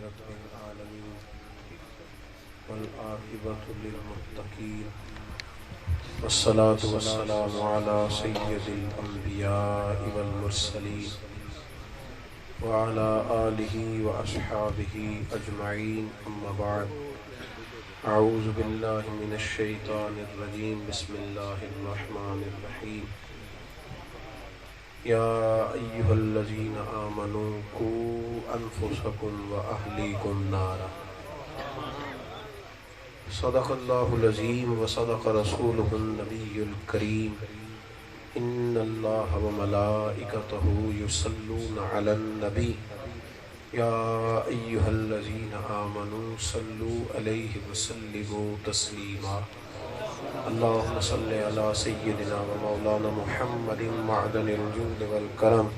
رب العالمين والعاقبة للمتقين والصلاة والسلام على سيد الأنبياء والمرسلين وعلى آله وأصحابه أجمعين أما بعد أعوذ بالله من الشيطان الرجيم بسم الله الرحمن الرحيم يا أيها الذين آمنوا قوا أنفسكم وأهليكم نارا صدق الله العظيم وصدق رسوله النبي الكريم إن الله وملائكته يصلون على النبي يا أيها الذين آمنوا صلوا عليه وسلموا تسليما اللهم صل على سيدنا ومولانا محمد معدن الجود والكرم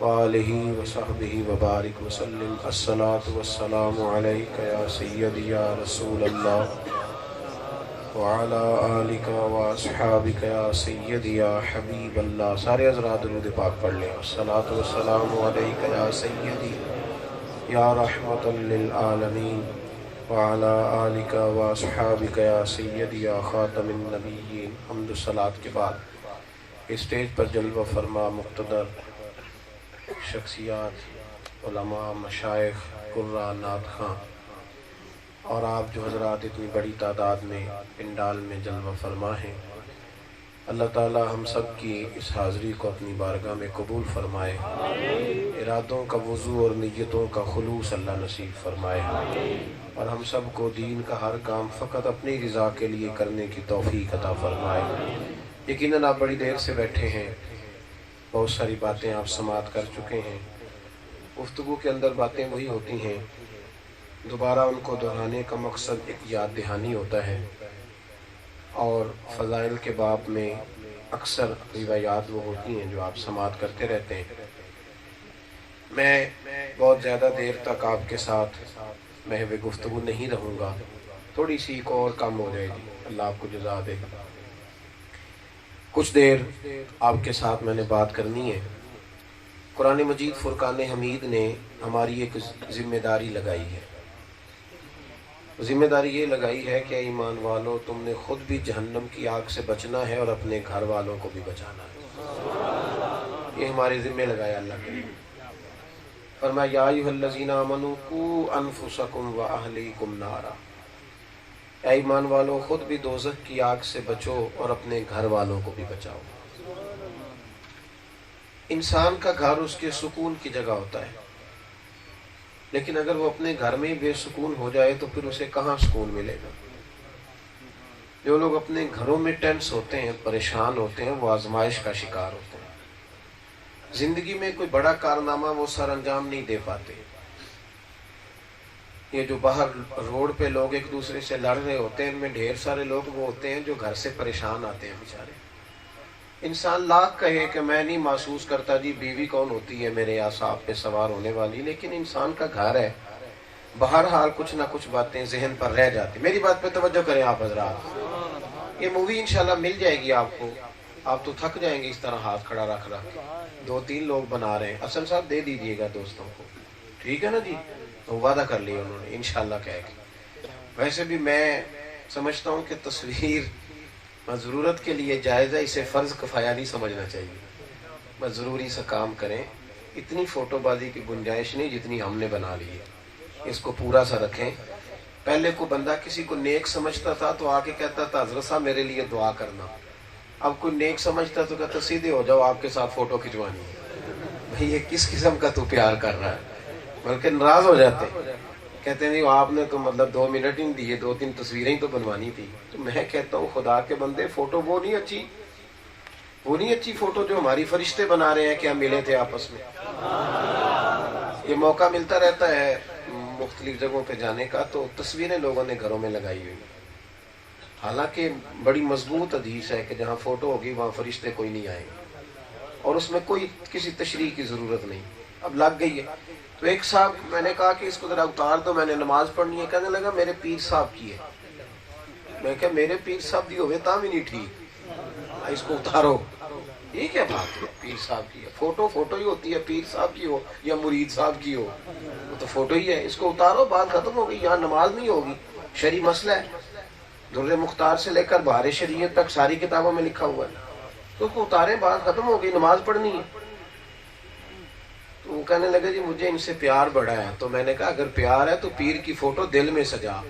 وآله وصحبه وبارك وسلم الصلاة والسلام عليك يا سيدي يا رسول الله وعلى آلك وأصحابك يا سيدي يا حبيب الله. سارے حضرات درود پاک پڑھ لیں. الصلاة والسلام عليك يا سيدي يا رحمة للعالمين وعلى آلك وأصحابك يا سيدي يا خاتم النبيين. حمد و صلاۃ کے بعد اسٹیج پر جلوہ فرما مقتدر شخصیات، علماء، مشائخ، قراء، نعت خواں اور آپ جو حضرات اتنی بڑی تعداد میں پنڈال میں جلوہ فرما ہیں، اللہ تعالی ہم سب کی اس حاضری کو اپنی بارگاہ میں قبول فرمائے. ارادوں کا وضو اور نیتوں کا خلوص اللہ نصیب فرمائے اور ہم سب کو دین کا ہر کام فقط اپنی رضا کے لیے کرنے کی توفیق عطا فرمائے. یقیناً آپ بڑی دیر سے بیٹھے ہیں، بہت ساری باتیں آپ سماعت کر چکے ہیں. گفتگو کے اندر باتیں وہی ہوتی ہیں، دوبارہ ان کو دہرانے کا مقصد ایک یاد دہانی ہوتا ہے، اور فضائل کے باب میں اکثر روایات وہ ہوتی ہیں جو آپ سماعت کرتے رہتے ہیں. میں بہت زیادہ دیر تک آپ کے ساتھ محو گفتگو نہیں رہوں گا، تھوڑی سی ایک اور کم ہو جائے گی، اللہ آپ کو جزا دے گا. کچھ دیر آپ کے ساتھ میں نے بات کرنی ہے. قرآن مجید فرقان حمید نے ہماری ایک ذمہ داری لگائی ہے. ذمہ داری یہ لگائی ہے کہ ایمان والو، تم نے خود بھی جہنم کی آگ سے بچنا ہے اور اپنے گھر والوں کو بھی بچانا ہے. یہ ہمارے ذمہ لگایا اللہ نے. فرمایا یا ایھا الذین آمنوا قوا انفسکم واہلیکم نارا، اے ایمان والو خود بھی دوزخ کی آگ سے بچو اور اپنے گھر والوں کو بھی بچاؤ. انسان کا گھر اس کے سکون کی جگہ ہوتا ہے، لیکن اگر وہ اپنے گھر میں بے سکون ہو جائے تو پھر اسے کہاں سکون ملے گا؟ جو لوگ اپنے گھروں میں ٹینس ہوتے ہیں، پریشان ہوتے ہیں، وہ آزمائش کا شکار ہوتے ہیں. زندگی میں کوئی بڑا کارنامہ وہ سر انجام نہیں دے پاتے. یہ جو باہر روڈ پہ لوگ ایک دوسرے سے لڑ رہے ہوتے ہیں، ان میں ڈھیر سارے لوگ وہ ہوتے ہیں جو گھر سے پریشان آتے ہیں بیچارے. انسان لاکھ کہے کہ میں نہیں محسوس کرتا جی بیوی کون ہوتی ہے میرے اعصاب پہ سوار ہونے والی، لیکن انسان کا گھر ہے، بہرحال کچھ نہ کچھ باتیں ذہن پر رہ جاتی. میری بات پہ توجہ کریں آپ حضرات. یہ مووی انشاءاللہ مل جائے گی آپ کو. آپ تو تھک جائیں گے اس طرح ہاتھ کھڑا رکھ رکھ کے. 2-3 لوگ بنا رہے ہیں. حسن صاحب دے دیجئے گا دوستوں کو، ٹھیک ہے نا جی؟ تو وعدہ کر لیا انہوں نے انشاءاللہ کہہ کے. ویسے بھی میں سمجھتا ہوں کہ تصویر ضرورت کے لیے جائز ہے، اسے فرض کفایہ نہیں سمجھنا چاہیے. بس ضروری سا کام کریں. اتنی فوٹو بازی کی گنجائش نہیں جتنی ہم نے بنا لی ہے. اس کو پورا سا رکھیں. پہلے کو بندہ کسی کو نیک سمجھتا تھا تو آ کے کہتا تھا حضرت صاحب میرے لیے دعا کرنا. اب کوئی نیک سمجھتا تو کہتا سیدھے ہو جاؤ، آپ کے ساتھ فوٹو کھنچوانی ہے. بھئی یہ کس قسم کا تو پیار کر رہا ہے؟ بلکہ ناراض ہو جاتے، کہتے ہیں آپ نے تو مطلب 2 منٹ ہی دیے، 2-3 تصویریں ہی تو بنوانی تھی. تو میں کہتا ہوں خدا کے بندے، فوٹو وہ نہیں اچھی فوٹو جو ہماری فرشتے بنا رہے ہیں کہ ہم ملے تھے آپس میں. یہ موقع ملتا رہتا ہے مختلف جگہوں پہ جانے کا، تو تصویریں لوگوں نے گھروں میں لگائی ہوئی. حالانکہ بڑی مضبوط حدیث ہے کہ جہاں فوٹو ہوگی وہاں فرشتے کوئی نہیں آئیں گے، اور اس میں کوئی کسی تشریح کی ضرورت نہیں. اب لگ گئی ہے. تو ایک صاحب، میں نے کہا کہ اس کو ذرا اتار دو، میں نے نماز پڑھنی ہے. کہنے لگا میرے پیر صاحب کی ہے. میں کہا میرے پیر صاحب دی ہوئے تاں بھی نہیں ٹھیک، اس کو اتارو. یہ کیا بات ہے پیر صاحب کی؟ فوٹو ہی ہوتی ہے، پیر صاحب کی ہو یا مرید صاحب کی ہو، وہ تو فوٹو ہی ہے، اس کو اتارو، بات ختم ہو گئی، یہاں نماز نہیں ہوگی، شرعی مسئلہ ہے، در مختار سے لے کر بہار شریعت تک ساری کتابوں میں لکھا ہوا ہے، تو اس کو اتاریں، بات ختم ہو گئی، نماز پڑھنی ہے۔ تو وہ کہنے لگے جی مجھے ان سے پیار بڑا ہے، تو میں نے کہا اگر پیار ہے تو پیر کی فوٹو دل میں سجا،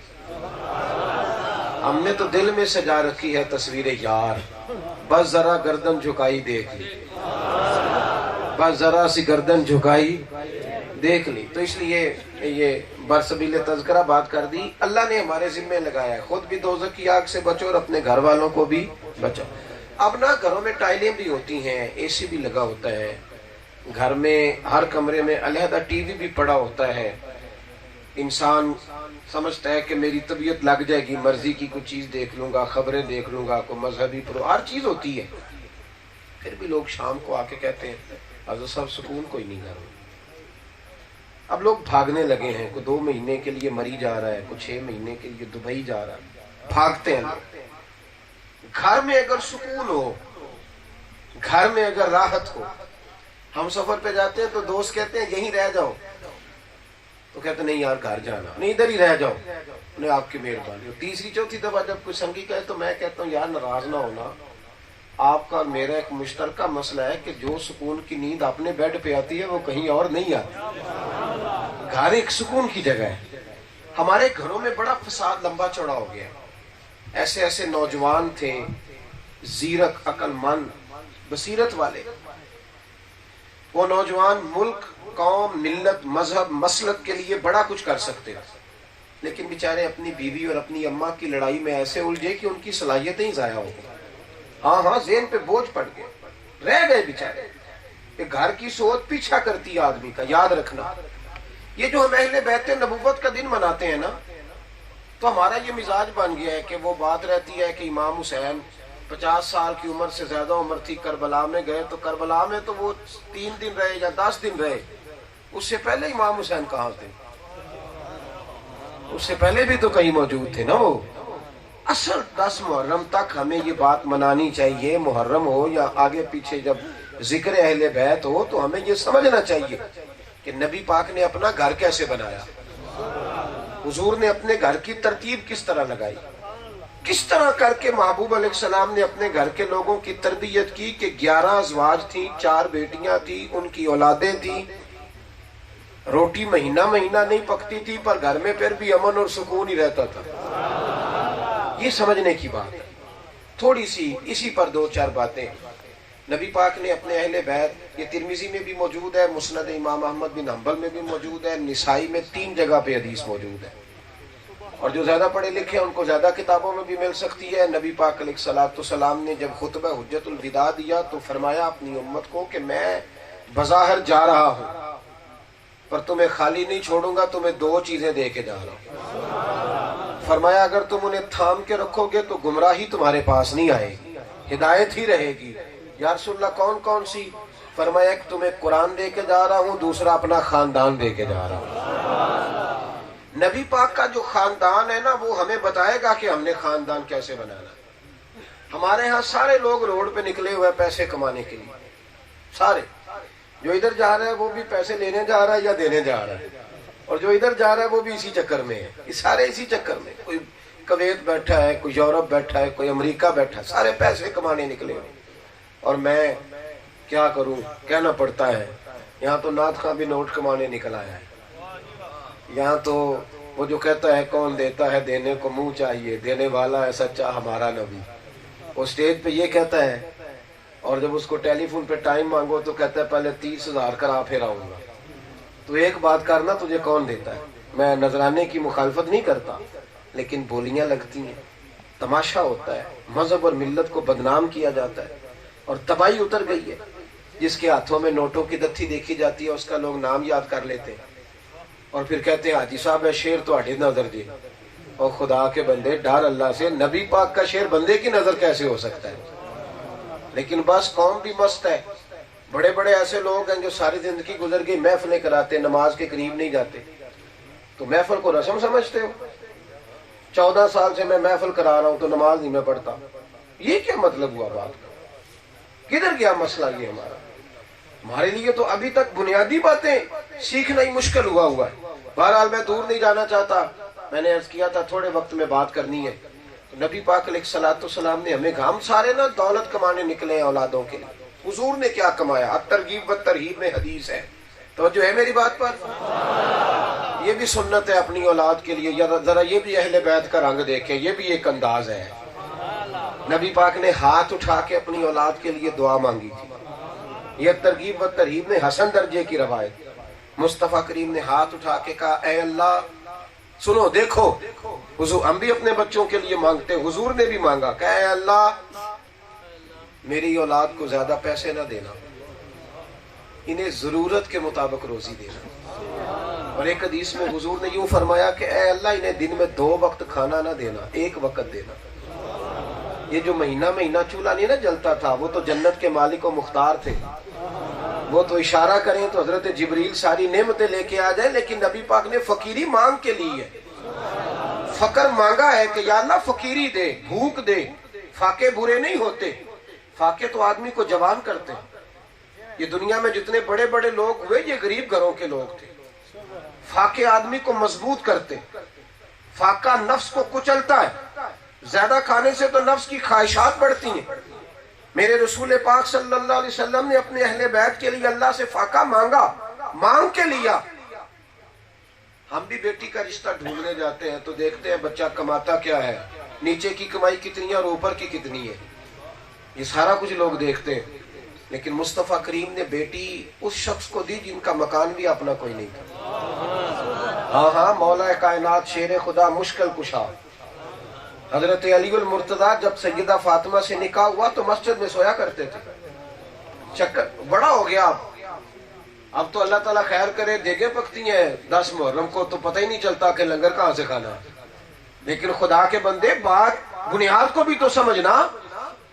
ہم نے تو دل میں سجا رکھی ہے تصویر یار، بس ذرا گردن جھکائی دیکھ لی، بس ذرا سی گردن جھکائی دیکھ لی۔ تو اس لیے یہ برسبیل تذکرہ بات کر دی، اللہ نے ہمارے ذمے لگایا ہے، خود بھی دوزخ کی آگ سے بچو اور اپنے گھر والوں کو بھی بچو۔ اب نا گھروں میں ٹائلیں بھی ہوتی ہیں، اے سی بھی لگا ہوتا ہے، گھر میں ہر کمرے میں علیحدہ ٹی وی بھی پڑا ہوتا ہے، انسان سمجھتا ہے کہ میری طبیعت لگ جائے گی، مرضی کی کوئی چیز دیکھ لوں گا، خبریں دیکھ لوں گا، کوئی مذہبی ہر چیز ہوتی ہے، پھر بھی لوگ شام کو آ کے کہتے ہیں حضرت صاحب سکون کوئی نہیں گھر میں۔ اب لوگ بھاگنے لگے ہیں، کوئی 2 مہینے کے لیے مری جا رہا ہے، کوئی 6 مہینے کے لیے دبئی جا رہا ہے، بھاگتے ہیں لوگ۔ گھر میں اگر سکون ہو، گھر میں اگر راحت ہو، ہم سفر پہ جاتے ہیں تو دوست کہتے ہیں یہیں رہ جاؤ، تو کہتے ہیں نہیں یار گھر جانا نہیں، ادھر ہی رہ جاؤ، انہیں آپ کی مہربانی ہو۔ تیسری چوتھی دفعہ جب کوئی سنگی کہے تو میں کہتا ہوں یار ناراض نہ ہونا، آپ کا اور میرا ایک مشترکہ مسئلہ ہے کہ جو سکون کی نیند اپنے بیڈ پہ آتی ہے وہ کہیں اور نہیں آتی، گھر ایک سکون کی جگہ ہے۔ ہمارے گھروں میں بڑا فساد لمبا چوڑا ہو گیا، ایسے ایسے نوجوان تھے زیرک، عقل مند، بصیرت والے، وہ نوجوان ملک، قوم، ملت، مذہب، مسلک کے لیے بڑا کچھ کر سکتے ہیں، لیکن بیچارے اپنی بیوی اور اپنی اماں کی لڑائی میں ایسے الجھے کہ ان کی صلاحیتیں ہی ضائع ہو گئی۔ ہاں ذہن پہ بوجھ پڑ گئے، رہ گئے بیچارے۔ کہ گھر کی سوچ پیچھا کرتی ہے آدمی کا، یاد رکھنا۔ یہ جو ہم اہل بیت نبوت کا دن مناتے ہیں نا، تو ہمارا یہ مزاج بن گیا ہے کہ وہ بات رہتی ہے کہ امام حسین 50 سال کی عمر سے زیادہ عمر تھی، کربلا میں گئے، تو کربلا میں تو وہ 3 دن رہے یا 10 دن رہے، اس سے پہلے امام حسین کہاں تھے؟ اس سے پہلے بھی تو کہیں موجود تھے نا وہ۔ اصل 10 محرم تک ہمیں یہ بات منانی چاہیے، محرم ہو یا آگے پیچھے جب ذکر اہل بیت ہو تو ہمیں یہ سمجھنا چاہیے کہ نبی پاک نے اپنا گھر کیسے بنایا، حضور نے اپنے گھر کی ترتیب کس طرح لگائی، کس طرح کر کے محبوب علیہ السلام نے اپنے گھر کے لوگوں کی تربیت کی کہ 11 ازواج تھیں، 4 بیٹیاں تھیں، ان کی اولادیں تھیں، روٹی مہینہ مہینہ نہیں پکتی تھی پر گھر میں پھر بھی امن اور سکون ہی رہتا تھا۔ یہ سمجھنے کی بات ہے۔ تھوڑی سی اسی پر 2-4 باتیں۔ نبی پاک نے اپنے اہل بیت، یہ ترمذی میں بھی موجود ہے، مسند امام احمد بن حنبل میں بھی موجود ہے، نسائی میں 3 جگہ پہ حدیث موجود ہے، اور جو زیادہ پڑھے لکھے ہیں ان کو زیادہ کتابوں میں بھی مل سکتی ہے۔ نبی پاک علیہ السلام نے جب خطبہ حجت الوداع دیا تو فرمایا اپنی امت کو کہ میں بظاہر جا رہا ہوں پر تمہیں خالی نہیں چھوڑوں گا، تمہیں 2 چیزیں دے کے جا رہا ہوں۔ فرمایا اگر تم انہیں تھام کے رکھو گے تو گمراہی تمہارے پاس نہیں آئے گی، ہدایت ہی رہے گی۔ یا رسول اللہ کون کون سی؟ فرمایا کہ تمہیں قرآن دے کے جا رہا ہوں، دوسرا اپنا خاندان دے کے جا رہا ہوں۔ نبی پاک کا جو خاندان ہے نا وہ ہمیں بتائے گا کہ ہم نے خاندان کیسے بنانا۔ ہمارے ہاں سارے لوگ روڈ پہ نکلے ہوئے پیسے کمانے کے لیے، سارے، جو ادھر جا رہا ہے وہ بھی پیسے لینے جا رہا ہے یا دینے جا رہا ہے، اور جو ادھر جا رہا ہے وہ بھی اسی چکر میں ہے، یہ سارے اسی چکر میں، کوئی کویت بیٹھا ہے، کوئی یورپ بیٹھا ہے، کوئی امریکہ بیٹھا ہے، سارے پیسے کمانے نکلے ہوئے۔ اور میں کیا کروں، کہنا پڑتا ہے یہاں تو نعت خواں بھی نوٹ کمانے نکل آیا ہے، یہاں تو وہ جو کہتا ہے کون دیتا ہے دینے کو منہ چاہیے، دینے والا ہے سچا ہمارا نبی، وہ اسٹیج پہ یہ کہتا ہے، اور جب اس کو ٹیلی فون پہ ٹائم مانگو تو کہتا ہے پہلے 30,000 کرا پھر آؤں گا۔ تو ایک بات کرنا، تجھے کون دیتا ہے؟ میں نذرانے کی مخالفت نہیں کرتا، لیکن بولیاں لگتی ہیں، تماشا ہوتا ہے، مذہب اور ملت کو بدنام کیا جاتا ہے، اور تباہی اتر گئی ہے۔ جس کے ہاتھوں میں نوٹوں کی دتھی دیکھی جاتی ہے اس کا لوگ نام یاد کر لیتے ہیں اور پھر کہتے ہیں حاجی صاحب ہے شیر تو ہاڑی نظر جی، اور خدا کے بندے ڈر اللہ سے، نبی پاک کا شیر بندے کی نظر کیسے ہو سکتا ہے؟ لیکن بس قوم بھی مست ہے، بڑے بڑے ایسے لوگ ہیں جو ساری زندگی گزر گئی محفلیں کراتے، نماز کے قریب نہیں جاتے، تو محفل کو رسم سمجھتے ہو؟ 14 سال سے میں محفل کرا رہا ہوں تو نماز نہیں میں پڑھتا، یہ کیا مطلب ہوا بات کا؟ کدھر گیا مسئلہ یہ ہمارے لیے تو ابھی تک بنیادی باتیں سیکھنا ہی مشکل ہوا ہے۔ بہرحال میں دور نہیں جانا چاہتا، میں نے عرض کیا تھا تھوڑے وقت میں بات کرنی ہے۔ نبی پاک علیہ الصلوۃ والسلام نے ہمیں، ہم سارے نا دولت کمانے نکلے ہیں اولادوں کے لیے، حضور نے کیا کمایا؟ الترغیب والترہیب میں حدیث ہے، توجہ ہے میری بات پر؟ یہ بھی سنت ہے اپنی اولاد کے لیے، ذرا یہ بھی اہل بیت کا رنگ دیکھیں، یہ بھی ایک انداز ہے۔ نبی پاک نے ہاتھ اٹھا کے اپنی اولاد کے لیے دعا مانگی تھی، یہ ترغیب و ترہیب میں حسن درجے کی روایت۔ مصطفیٰ کریم نے ہاتھ اٹھا کے کہا اے اللہ، سنو دیکھو، حضور ہم بھی اپنے بچوں کے لیے مانگتے، حضور نے بھی مانگا کہ اے اللہ میری اولاد کو زیادہ پیسے نہ دینا، انہیں ضرورت کے مطابق روزی دینا۔ اور ایک حدیث میں حضور نے یوں فرمایا کہ اے اللہ انہیں دن میں 2 وقت کھانا نہ دینا، 1 وقت دینا۔ یہ جو مہینہ چولہا نہیں نہ جلتا تھا، وہ تو جنت کے مالک و مختار تھے، وہ تو اشارہ کریں تو حضرت جبریل ساری نعمتیں لے کے آ جائیں، لیکن نبی پاک نے فقیری مانگ کے لی ہے، فقر مانگا ہے کہ یا اللہ فقیری دے، بھوک دے۔ فاقے برے نہیں ہوتے، فاقے تو آدمی کو جوان کرتے ہیں۔ یہ دنیا میں جتنے بڑے بڑے لوگ ہوئے یہ غریب گھروں کے لوگ تھے۔ فاقے آدمی کو مضبوط کرتے، فاقہ نفس کو کچلتا ہے، زیادہ کھانے سے تو نفس کی خواہشات بڑھتی ہیں۔ میرے رسول پاک صلی اللہ علیہ وسلم نے اپنے اہل بیت کے لیے اللہ سے فاقہ مانگا، مانگ کے لیا۔ ہم بھی بیٹی کا رشتہ ڈھونڈنے جاتے ہیں تو دیکھتے ہیں بچہ کماتا کیا ہے، نیچے کی کمائی کتنی ہے اور اوپر کی کتنی ہے، یہ سارا کچھ لوگ دیکھتے ہیں۔ لیکن مصطفیٰ کریم نے بیٹی اس شخص کو دی جن کا مکان بھی اپنا کوئی نہیں تھا۔ ہاں مولا کائنات شیر خدا مشکل کشا حضرت علی المرتضیٰ جب سیدہ فاطمہ سے نکاح ہوا تو مسجد میں سویا کرتے تھے۔ چکر بڑا ہو گیا، اب تو اللہ تعالیٰ خیر کرے دیگیں پکتی ہیں 10 محرم کو تو پتہ ہی نہیں چلتا کہ لنگر کہاں سے کھانا ہے۔ لیکن خدا کے بندے بات بنیاد کو بھی تو سمجھنا۔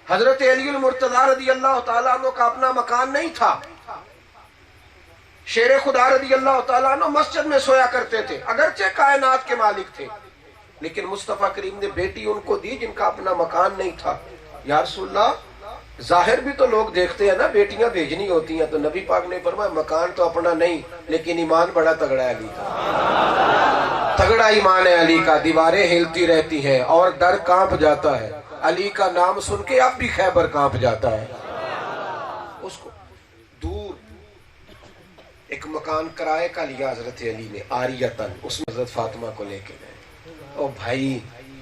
حضرت علی المرتضیٰ رضی اللہ تعالیٰ عنہ کا اپنا مکان نہیں تھا، شیر خدا رضی اللہ تعالیٰ عنہ مسجد میں سویا کرتے تھے، اگرچہ کائنات کے مالک تھے، لیکن مصطفیٰ کریم نے بیٹی ان کو دی جن کا اپنا مکان نہیں تھا۔ یا رسول اللہ ظاہر بھی تو لوگ دیکھتے ہیں نا، بیٹیاں بھیجنی ہوتی ہیں، تو نبی پاک نے فرمایا مکان تو اپنا نہیں لیکن ایمان بڑا تگڑا ہے علی کا، تگڑا ایمان ہے علی کا، دیواریں ہلتی رہتی ہیں اور در کانپ جاتا ہے، علی کا نام سن کے اب بھی خیبر کانپ جاتا ہے۔ اس کو دور ایک مکان کرائے کا لیا حضرت علی نے آریتن، اس میں حضرت فاطمہ کو لے کے گئے۔ او بھائی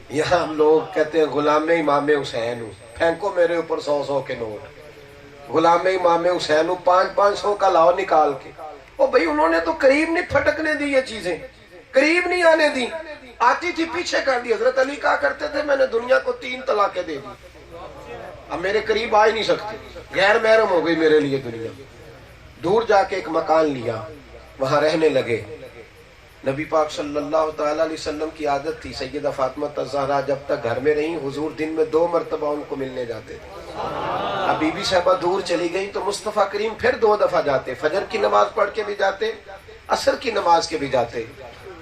یہاں ہم لوگ کہتے ہیں غلام امام حسین ہوں، پھینکو میرے اوپر 100 کے نوٹ، غلام امام حسین ہوں، 500 کا لاؤ نکال کے۔ او بھائی انہوں نے تو قریب نہیں پھٹکنے دی، یہ چیزیں قریب نہیں آنے دی، آتی تھی پیچھے کر دی۔ حضرت علی کہا کرتے تھے میں نے دنیا کو 3 طلاقیں دے دی، اب میرے قریب آ ہی نہیں سکتی، غیر محرم ہو گئی میرے لیے دنیا۔ دور جا کے ایک مکان لیا، وہاں رہنے لگے۔ نبی پاک صلی اللہ تعالیٰ علیہ وسلم کی عادت تھی، سیدہ فاطمہ الزہرا جب تک گھر میں رہیں حضور دن میں 2 مرتبہ ان کو ملنے جاتے تھے۔ اب بی بی صاحبہ دور چلی گئی تو مصطفیٰ کریم پھر 2 دفعہ جاتے، فجر کی نماز پڑھ کے بھی جاتے، عصر کی نماز کے بھی جاتے۔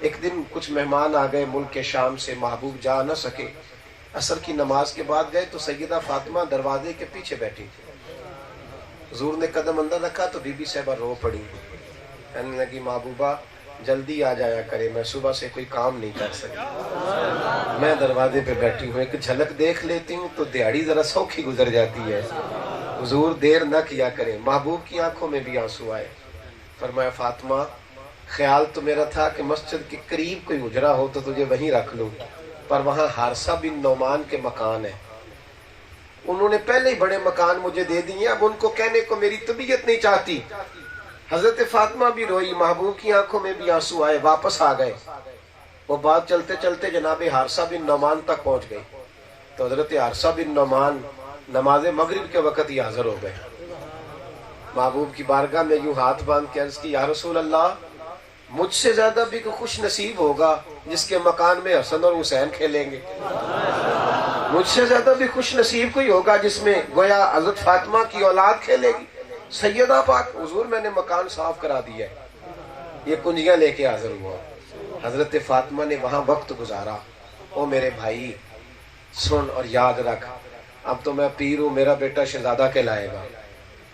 ایک دن کچھ مہمان آ گئے ملک کے شام سے، محبوب جا نہ سکے، عصر کی نماز کے بعد گئے تو سیدہ فاطمہ دروازے کے پیچھے بیٹھی تھی۔ حضور نے قدم اندر رکھا تو بی بی صاحبہ رو پڑی، کہنے لگی محبوبہ جلدی آ جایا کرے، میں صبح سے کوئی کام نہیں کر سکتی، میں دروازے پہ بیٹھی ہوں، ایک جھلک دیکھ لیتی ہوں تو دیہڑی ذرا سوکھی گزر جاتی ہے، حضور دیر نہ کیا کریں۔ محبوب کی آنکھوں میں بھی آنسو آئے، فرمایا فاطمہ خیال تو میرا تھا کہ مسجد کے قریب کوئی اجرا ہو تو تجھے وہیں رکھ لوں، پر وہاں حارثہ بن نعمان کے مکان ہے، انہوں نے پہلے ہی بڑے مکان مجھے دے دیے، اب ان کو کہنے کو میری طبیعت نہیں چاہتی۔ حضرت فاطمہ بھی روئی، محبوب کی آنکھوں میں بھی آنسو آئے، واپس آ گئے۔ وہ بات چلتے چلتے جناب حارثہ بن نعمان تک پہنچ گئی تو حضرت حارثہ بن نعمان نماز مغرب کے وقت ہی حاضر ہو گئے، محبوب کی بارگاہ میں یوں ہاتھ باندھ کے عرض کی یا رسول اللہ مجھ سے زیادہ بھی کوئی خوش نصیب ہوگا جس کے مکان میں حسن اور حسین کھیلیں گے، مجھ سے زیادہ بھی خوش نصیب کوئی ہوگا جس میں گویا حضرت فاطمہ کی اولاد کھیلے گی۔ سیدہ پاک حضور میں نے مکان صاف کرا دیا ہے، یہ کنجیاں لے کے حاضر ہوا۔ حضرت فاطمہ نے وہاں وقت گزارا۔ او میرے بھائی سن اور یاد رکھ، اب تو میں پیر ہوں، میرا بیٹا شہزادہ کہلائے گا،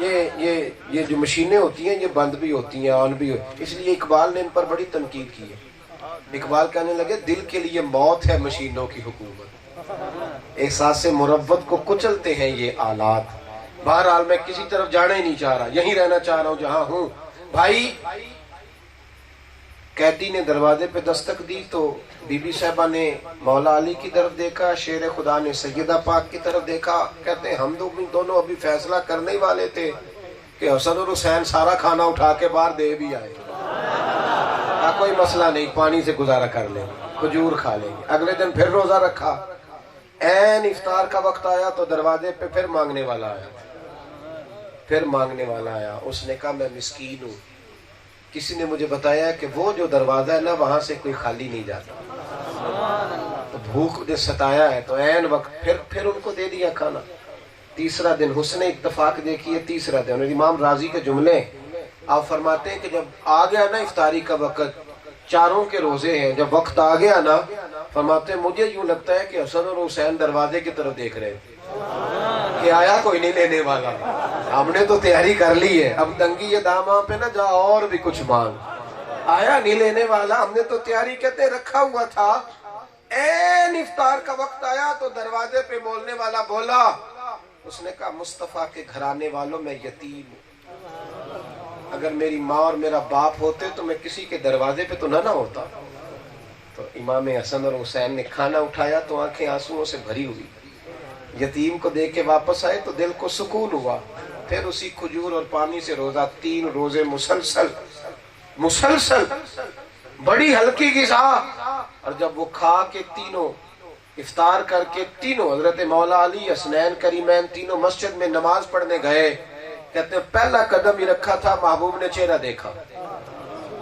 یہ جو مشینیں ہوتی ہیں یہ بند بھی ہوتی ہیں آن بھی ہوتی ہیں، اس لیے اقبال نے ان پر بڑی تنقید کی ہے۔ اقبال کہنے لگے دل کے لیے موت ہے مشینوں کی حکومت، احساس مروت کو کچلتے ہیں یہ آلات۔ بہرحال میں کسی طرف جانا ہی نہیں چاہ رہا، یہیں رہنا چاہ رہا ہوں جہاں ہوں۔ بھائی قیدی نے دروازے پہ دستک دی تو بی بی صاحبہ نے مولا علی کی طرف دیکھا، شیر خدا نے سیدہ پاک کی طرف دیکھا۔ کہتے ہیں ہم دونوں ابھی فیصلہ کرنے ہی والے تھے کہ حسن اور حسین سارا کھانا اٹھا کے باہر دے بھی آئے۔ کوئی مسئلہ نہیں، پانی سے گزارا کر لیں گے، کھجور کھا لیں گے۔ اگلے دن پھر روزہ رکھا، این افطار کا وقت آیا تو دروازے پہ پھر مانگنے والا آیا۔ اس نے کہا میں مسکین ہوں، کسی نے مجھے بتایا کہ وہ جو دروازہ ہے نا وہاں سے کوئی خالی نہیں جاتا، تو بھوک نے ستایا ہے تو عین وقت پھر ان کو دے دیا کھانا۔ تیسرا دن حسن اتفاق دیکھیے، تیسرا دن امام راضی کے جملے آپ فرماتے ہیں کہ جب آ گیا نا افطاری کا وقت، چاروں کے روزے ہیں، جب وقت آ گیا نا فرماتے ہیں مجھے یوں لگتا ہے کہ حسن اور حسین دروازے کی طرف دیکھ رہے کہ آیا کوئی نہیں لینے والا، ہم نے تو تیاری کر لی ہے، اب دنگی یہ داماں پہ نہ جا اور بھی کچھ مانگ، آیا نہیں لینے والا، ہم نے تو تیاری کہتے رکھا ہوا تھا۔ این افطار کا وقت آیا تو دروازے پہ بولنے والا بولا، اس نے کہا مصطفیٰ کے گھرانے والوں میں یتیم ہوں، اگر میری ماں اور میرا باپ ہوتے تو میں کسی کے دروازے پہ تو نہ ہوتا۔ تو امام حسن اور حسین نے کھانا اٹھایا تو آنکھیں آنسوؤں سے بھری ہوئی، یتیم کو دیکھ کے واپس آئے تو دل کو سکون ہوا۔ پھر اسی کھجور اور پانی سے روزہ، 3 روزے مسلسل بڑی ہلکی غذا، اور جب وہ کھا کے تینوں افطار کر کے تینوں حضرت مولا علی، حسنین، کریمین تینوں مسجد میں نماز پڑھنے گئے، کہتے ہیں پہلا قدم ہی رکھا تھا محبوب نے چہرہ دیکھا،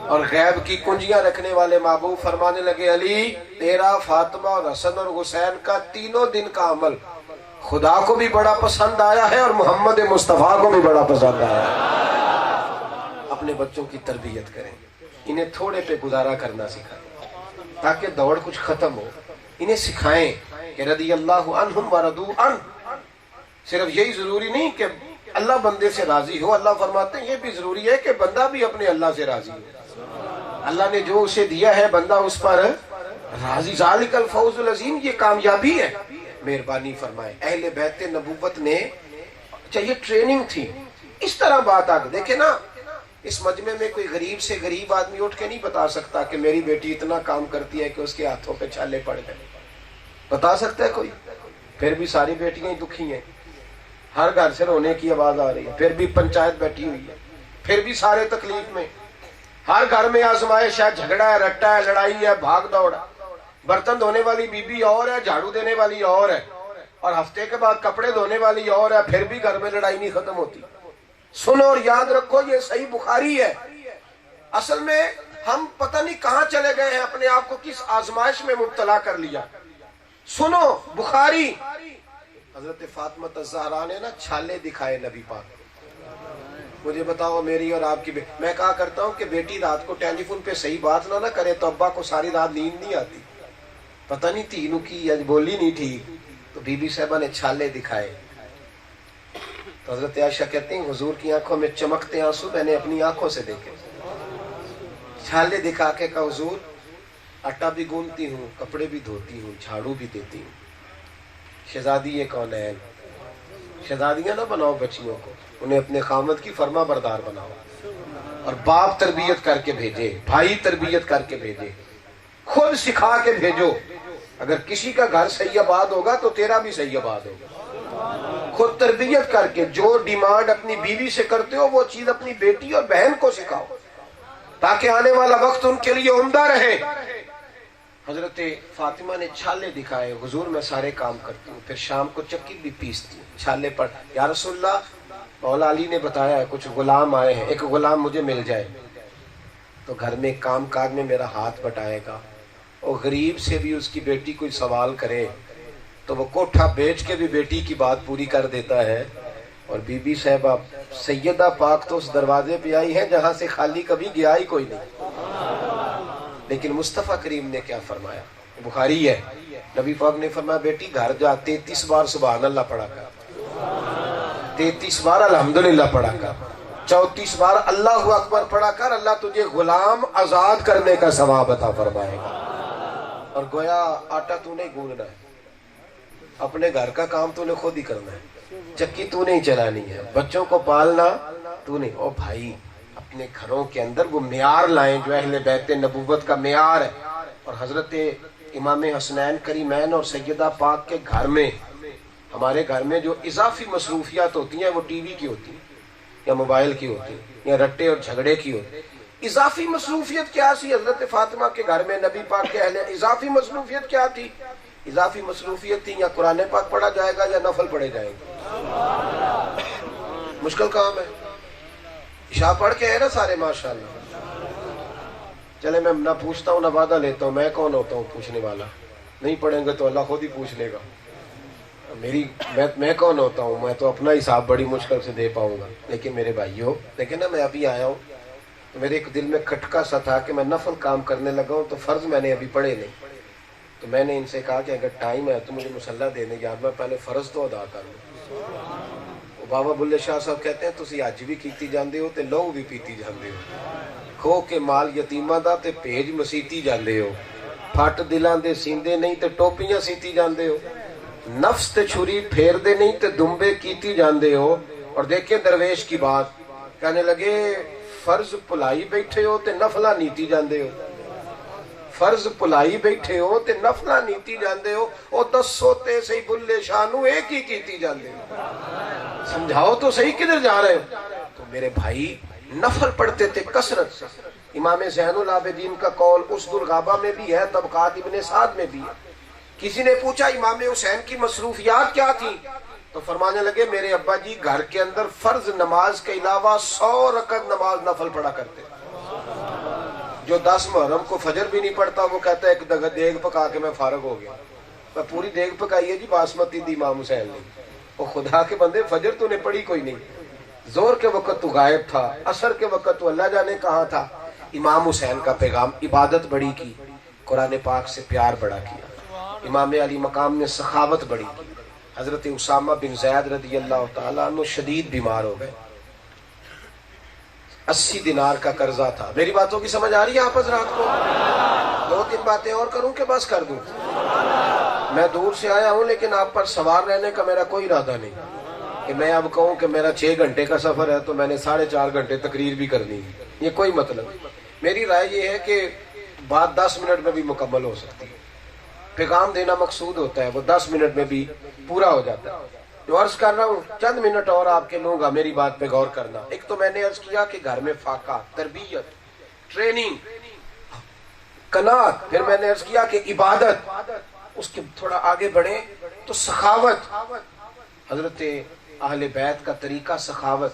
اور غیب کی کنجیاں رکھنے والے محبوب فرمانے لگے علی تیرا، فاطمہ اور حسن اور حسین کا تینوں دن کا عمل خدا کو بھی بڑا پسند آیا ہے اور محمد مصطفیٰ کو بھی بڑا پسند آیا ہے۔ اپنے بچوں کی تربیت کریں، انہیں تھوڑے پہ گزارا کرنا سکھائیں تاکہ دوڑ کچھ ختم ہو، انہیں سکھائیں کہ رضی اللہ عنہم ورضوا عنہ، صرف یہی ضروری نہیں کہ اللہ بندے سے راضی ہو، اللہ فرماتے ہیں یہ بھی ضروری ہے کہ بندہ بھی اپنے اللہ سے راضی ہو، اللہ نے جو اسے دیا ہے بندہ اس پر راضی، ذالک الفوز العظیم، یہ کامیابی ہے۔ مہربانی فرمائے اہل بیت نبوت نے چاہیے ٹریننگ تھی، اس طرح بات آگے دیکھیں نا، اس مجمع میں کوئی غریب سے غریب آدمی اٹھ کے نہیں بتا سکتا کہ میری بیٹی اتنا کام کرتی ہے کہ اس کے ہاتھوں پہ چھالے پڑ گئے، بتا سکتا ہے کوئی؟ پھر بھی ساری بیٹیاں ہی دکھی ہیں، ہر گھر سے رونے کی آواز آ رہی ہے، پھر بھی پنچایت بیٹھی ہوئی ہے، پھر بھی سارے تکلیف میں، ہر گھر میں آزمائش ہے، جھگڑا ہے، رٹا ہے، لڑائی ہے، بھاگ دوڑ ہے، برتن دھونے والی بی بی اور ہے، جھاڑو دینے والی اور ہے، اور ہفتے کے بعد کپڑے دھونے والی اور ہے، پھر بھی گھر میں لڑائی نہیں ختم ہوتی۔ سنو اور یاد رکھو یہ صحیح بخاری ہے۔ اصل میں ہم پتہ نہیں کہاں چلے گئے ہیں، اپنے آپ کو کس آزمائش میں مبتلا کر لیا۔ سنو بخاری، حضرت فاطمہ الزہرا نے نا چھالے دکھائے نبی پاک، مجھے بتاؤ میری اور آپ کی میں کہا کرتا ہوں کہ بیٹی رات کو ٹیلی فون پہ صحیح بات نہ کرے تو ابا کو ساری رات نیند نہیں آتی، پتہ نہیں تینوں کی آج بولی نہیں ٹھیک، تو بی بی صاحبہ نے چھالے دکھائے، تو حضرت عائشہ کہتے ہیں حضور کی آنکھوں میں چمکتے آنسو میں نے اپنی آنکھوں سے دیکھے، چھالے دکھا کے کہا حضور آٹا بھی گوندتی ہوں، کپڑے بھی دھوتی ہوں، جھاڑو بھی دیتی ہوں، شہزادی یہ کون ہے؟ شہزادیاں نہ بناؤ بچیوں کو، انہیں اپنے خامد کی فرما بردار بناؤ، اور باپ تربیت کر کے بھیجے، بھائی تربیت کر کے بھیجے، خود سکھا کے بھیجو، اگر کسی کا گھر صحیح آباد ہوگا تو تیرا بھی صحیح آباد ہوگا، خود تربیت کر کے جو ڈیمانڈ اپنی بیوی سے کرتے ہو وہ چیز اپنی بیٹی اور بہن کو سکھاؤ تاکہ آنے والا وقت ان کے لیے عمدہ رہے۔ حضرت فاطمہ نے چھالے دکھائے، حضور میں سارے کام کرتی ہوں، پھر شام کو چکی بھی پیستی ہوں، چھالے پر یا رسول اللہ مولا علی نے بتایا ہے کچھ غلام آئے ہیں، ایک غلام مجھے مل جائے تو گھر میں کام کاج میں میرا ہاتھ بٹائے گا، اور غریب سے بھی اس کی بیٹی کوئی سوال کرے تو وہ کوٹھا بیچ کے بھی بیٹی کی بات پوری کر دیتا ہے۔ اور بی بی صاحبہ سیدہ پاک تو اس دروازے پہ آئی ہے جہاں سے خالی کبھی گیا ہی کوئی نہیں، لیکن مصطفیٰ کریم نے کیا فرمایا؟ بخاری ہے، نبی پاک نے فرمایا بیٹی گھر جا 33 بار سبحان اللہ پڑھا کر، 33 بار الحمدللہ پڑھا کر، 34 بار اللہ اکبر پڑھا کر، اللہ تجھے غلام آزاد کرنے کا ثواب عطا فرمائے گا۔ اور گویا آٹا تو نہیں گوندنا ہے، اپنے گھر کا کام تو نے خود ہی کرنا ہے، چکی تو نہیں چلانی ہے، بچوں کو پالنا تو نہیں۔ او بھائی، اپنے گھروں کے اندر وہ معیار لائیں جو اہل بیت نبوت کا معیار ہے۔ اور حضرت امام حسنین کریمین اور سیدہ پاک کے گھر میں، ہمارے گھر میں جو اضافی مصروفیات ہوتی ہیں وہ ٹی وی کی ہوتی ہیں یا موبائل کی ہوتی ہیں یا رٹے اور جھگڑے کی ہوتی ہیں۔ اضافی مصروفیت کیا سی حضرت فاطمہ کے گھر میں؟ نبی پاک کے اہل اضافی مصروفیت کیا تھی؟ اضافی مصروفیت تھی یا قرآن پاک پڑھا جائے گا یا نفل پڑھے جائیں گے۔ مشکل کام ہے، عشاء پڑھ کے ہے نا سارے ماشاءاللہ۔ چلے میں نہ پوچھتا ہوں نہ وعدہ لیتا ہوں، میں کون ہوتا ہوں پوچھنے والا؟ نہیں پڑھیں گے تو اللہ خود ہی پوچھ لے گا۔ میں کون ہوتا ہوں؟ میں تو اپنا حساب بڑی مشکل سے دے پاؤں گا۔ لیکن میرے بھائیو دیکھیں نا، میں ابھی آیا ہوں تو میرے ایک دل میں کھٹکا سا تھا کہ میں نفل کام کرنے لگا ہوں تو فرض میں نے ابھی پڑھے نہیں۔ تو میں نے ان سے کہا کہ اگر ٹائم ہے تو مجھے مصلی دینے کی، میں پہلے فرض تو ادا کر لوں۔ بابا بلے شاہ صاحب کہتے ہیں تسی اج بھی کیتی جاندے ہو تے لہو بھی پیتی جاندے ہو، کھو کے مال یتیماں دا تے بھیج مسیتی جاندے ہو، پھٹ دلاں دے سیندے نہیں تے ٹوپیاں سیتی جاندے ہو، نفس تے چھری پھیر دے نہیں تے دمبے کیتی جاندے ہو۔ اور دیکھیں درویش کی بات، کہنے لگے فرض پلائی بیٹھے ہو تے نفلہ نیتی جاندے ہو، فرض پلائی بیٹھے ہو تے نفلہ نیتی جاندے ہو، او دسو تے صحیح بلے شاہ نو ایک ہی کیتی جاندے ہو، سمجھاؤ تو صحیح کدھر جا رہے ہو؟ تو میرے بھائی نفل پڑھتے تھے کثرت سے۔ امام زین العابدین کا قول اسد الغابہ میں بھی ہے، طبقات ابن سعد میں بھی ہے۔ کسی نے پوچھا امام حسین کی مصروفیات کیا تھی؟ تو فرمانے لگے میرے ابا جی گھر کے اندر فرض نماز کے علاوہ 100 رکعت نماز نفل پڑھا کرتے۔ جو 10 محرم کو فجر بھی نہیں پڑھتا وہ کہتا ہے ایک دیگ پکا کے میں فارغ ہو گیا۔ میں پوری دیگ پکائی ہے جی، باسمتی دی امام حسین نے۔ وہ خدا کے بندے فجر تو نے پڑھی کوئی نہیں، زور کے وقت تو غائب تھا، عصر کے وقت تو اللہ جانے کہاں تھا۔ امام حسین کا پیغام عبادت بڑی کی، قرآن پاک سے پیار بڑا کیا، امام علی مقام میں سخاوت بڑی کی۔ حضرت اسامہ بن زید رضی اللہ تعالیٰ عنہ شدید بیمار ہو گئے، 80 دینار کا قرضہ تھا۔ میری باتوں کی سمجھ آ رہی ہے آپ حضرات کو؟ 2-3 باتیں اور کروں کہ بس کر دوں؟ میں دور سے آیا ہوں لیکن آپ پر سوار رہنے کا میرا کوئی ارادہ نہیں کہ میں اب کہوں کہ میرا 6 گھنٹے کا سفر ہے تو میں نے 4.5 گھنٹے تقریر بھی کرنی ہے، یہ کوئی مطلب نہیں۔ میری رائے یہ ہے کہ بات 10 منٹ میں بھی مکمل ہو سکتی ہے، پیغام دینا مقصود ہوتا ہے، وہ 10 منٹ میں بھی پورا ہو جاتا ہے۔ جو عرض کر رہا ہوں چند منٹ اور آپ کے لوں گا، میری بات پہ غور کرنا۔ ایک تو میں نے عرض کیا کہ گھر میں فاقہ، تربیت، ٹریننگ، قناعت، پھر میں نے عرض کیا کہ عبادت، اس کے تھوڑا آگے بڑھیں تو سخاوت، حضرت اہل بیت کا طریقہ سخاوت۔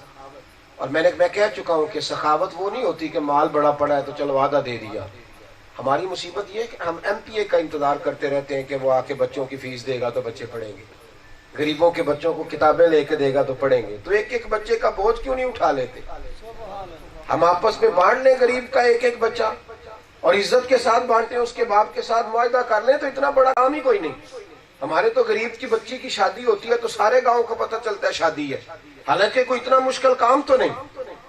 اور میں کہہ چکا ہوں کہ سخاوت وہ نہیں ہوتی کہ مال بڑا پڑا ہے تو چلو وعدہ دے دیا۔ ہماری مصیبت یہ ہے کہ ہم MPA کا انتظار کرتے رہتے ہیں کہ وہ آ کے بچوں کی فیس دے گا تو بچے پڑھیں گے، غریبوں کے بچوں کو کتابیں لے کے دے گا تو پڑھیں گے۔ تو ایک بچے کا بوجھ کیوں نہیں اٹھا لیتے؟ ہم آپس میں بانٹ لیں غریب کا ایک بچہ اور عزت کے ساتھ بانٹیں، اس کے باپ کے ساتھ معاہدہ کر لیں، تو اتنا بڑا کام ہی کوئی نہیں۔ ہمارے تو غریب کی بچی کی شادی ہوتی ہے تو سارے گاؤں کو پتہ چلتا ہے شادی ہے، حالانکہ کوئی اتنا مشکل کام تو نہیں۔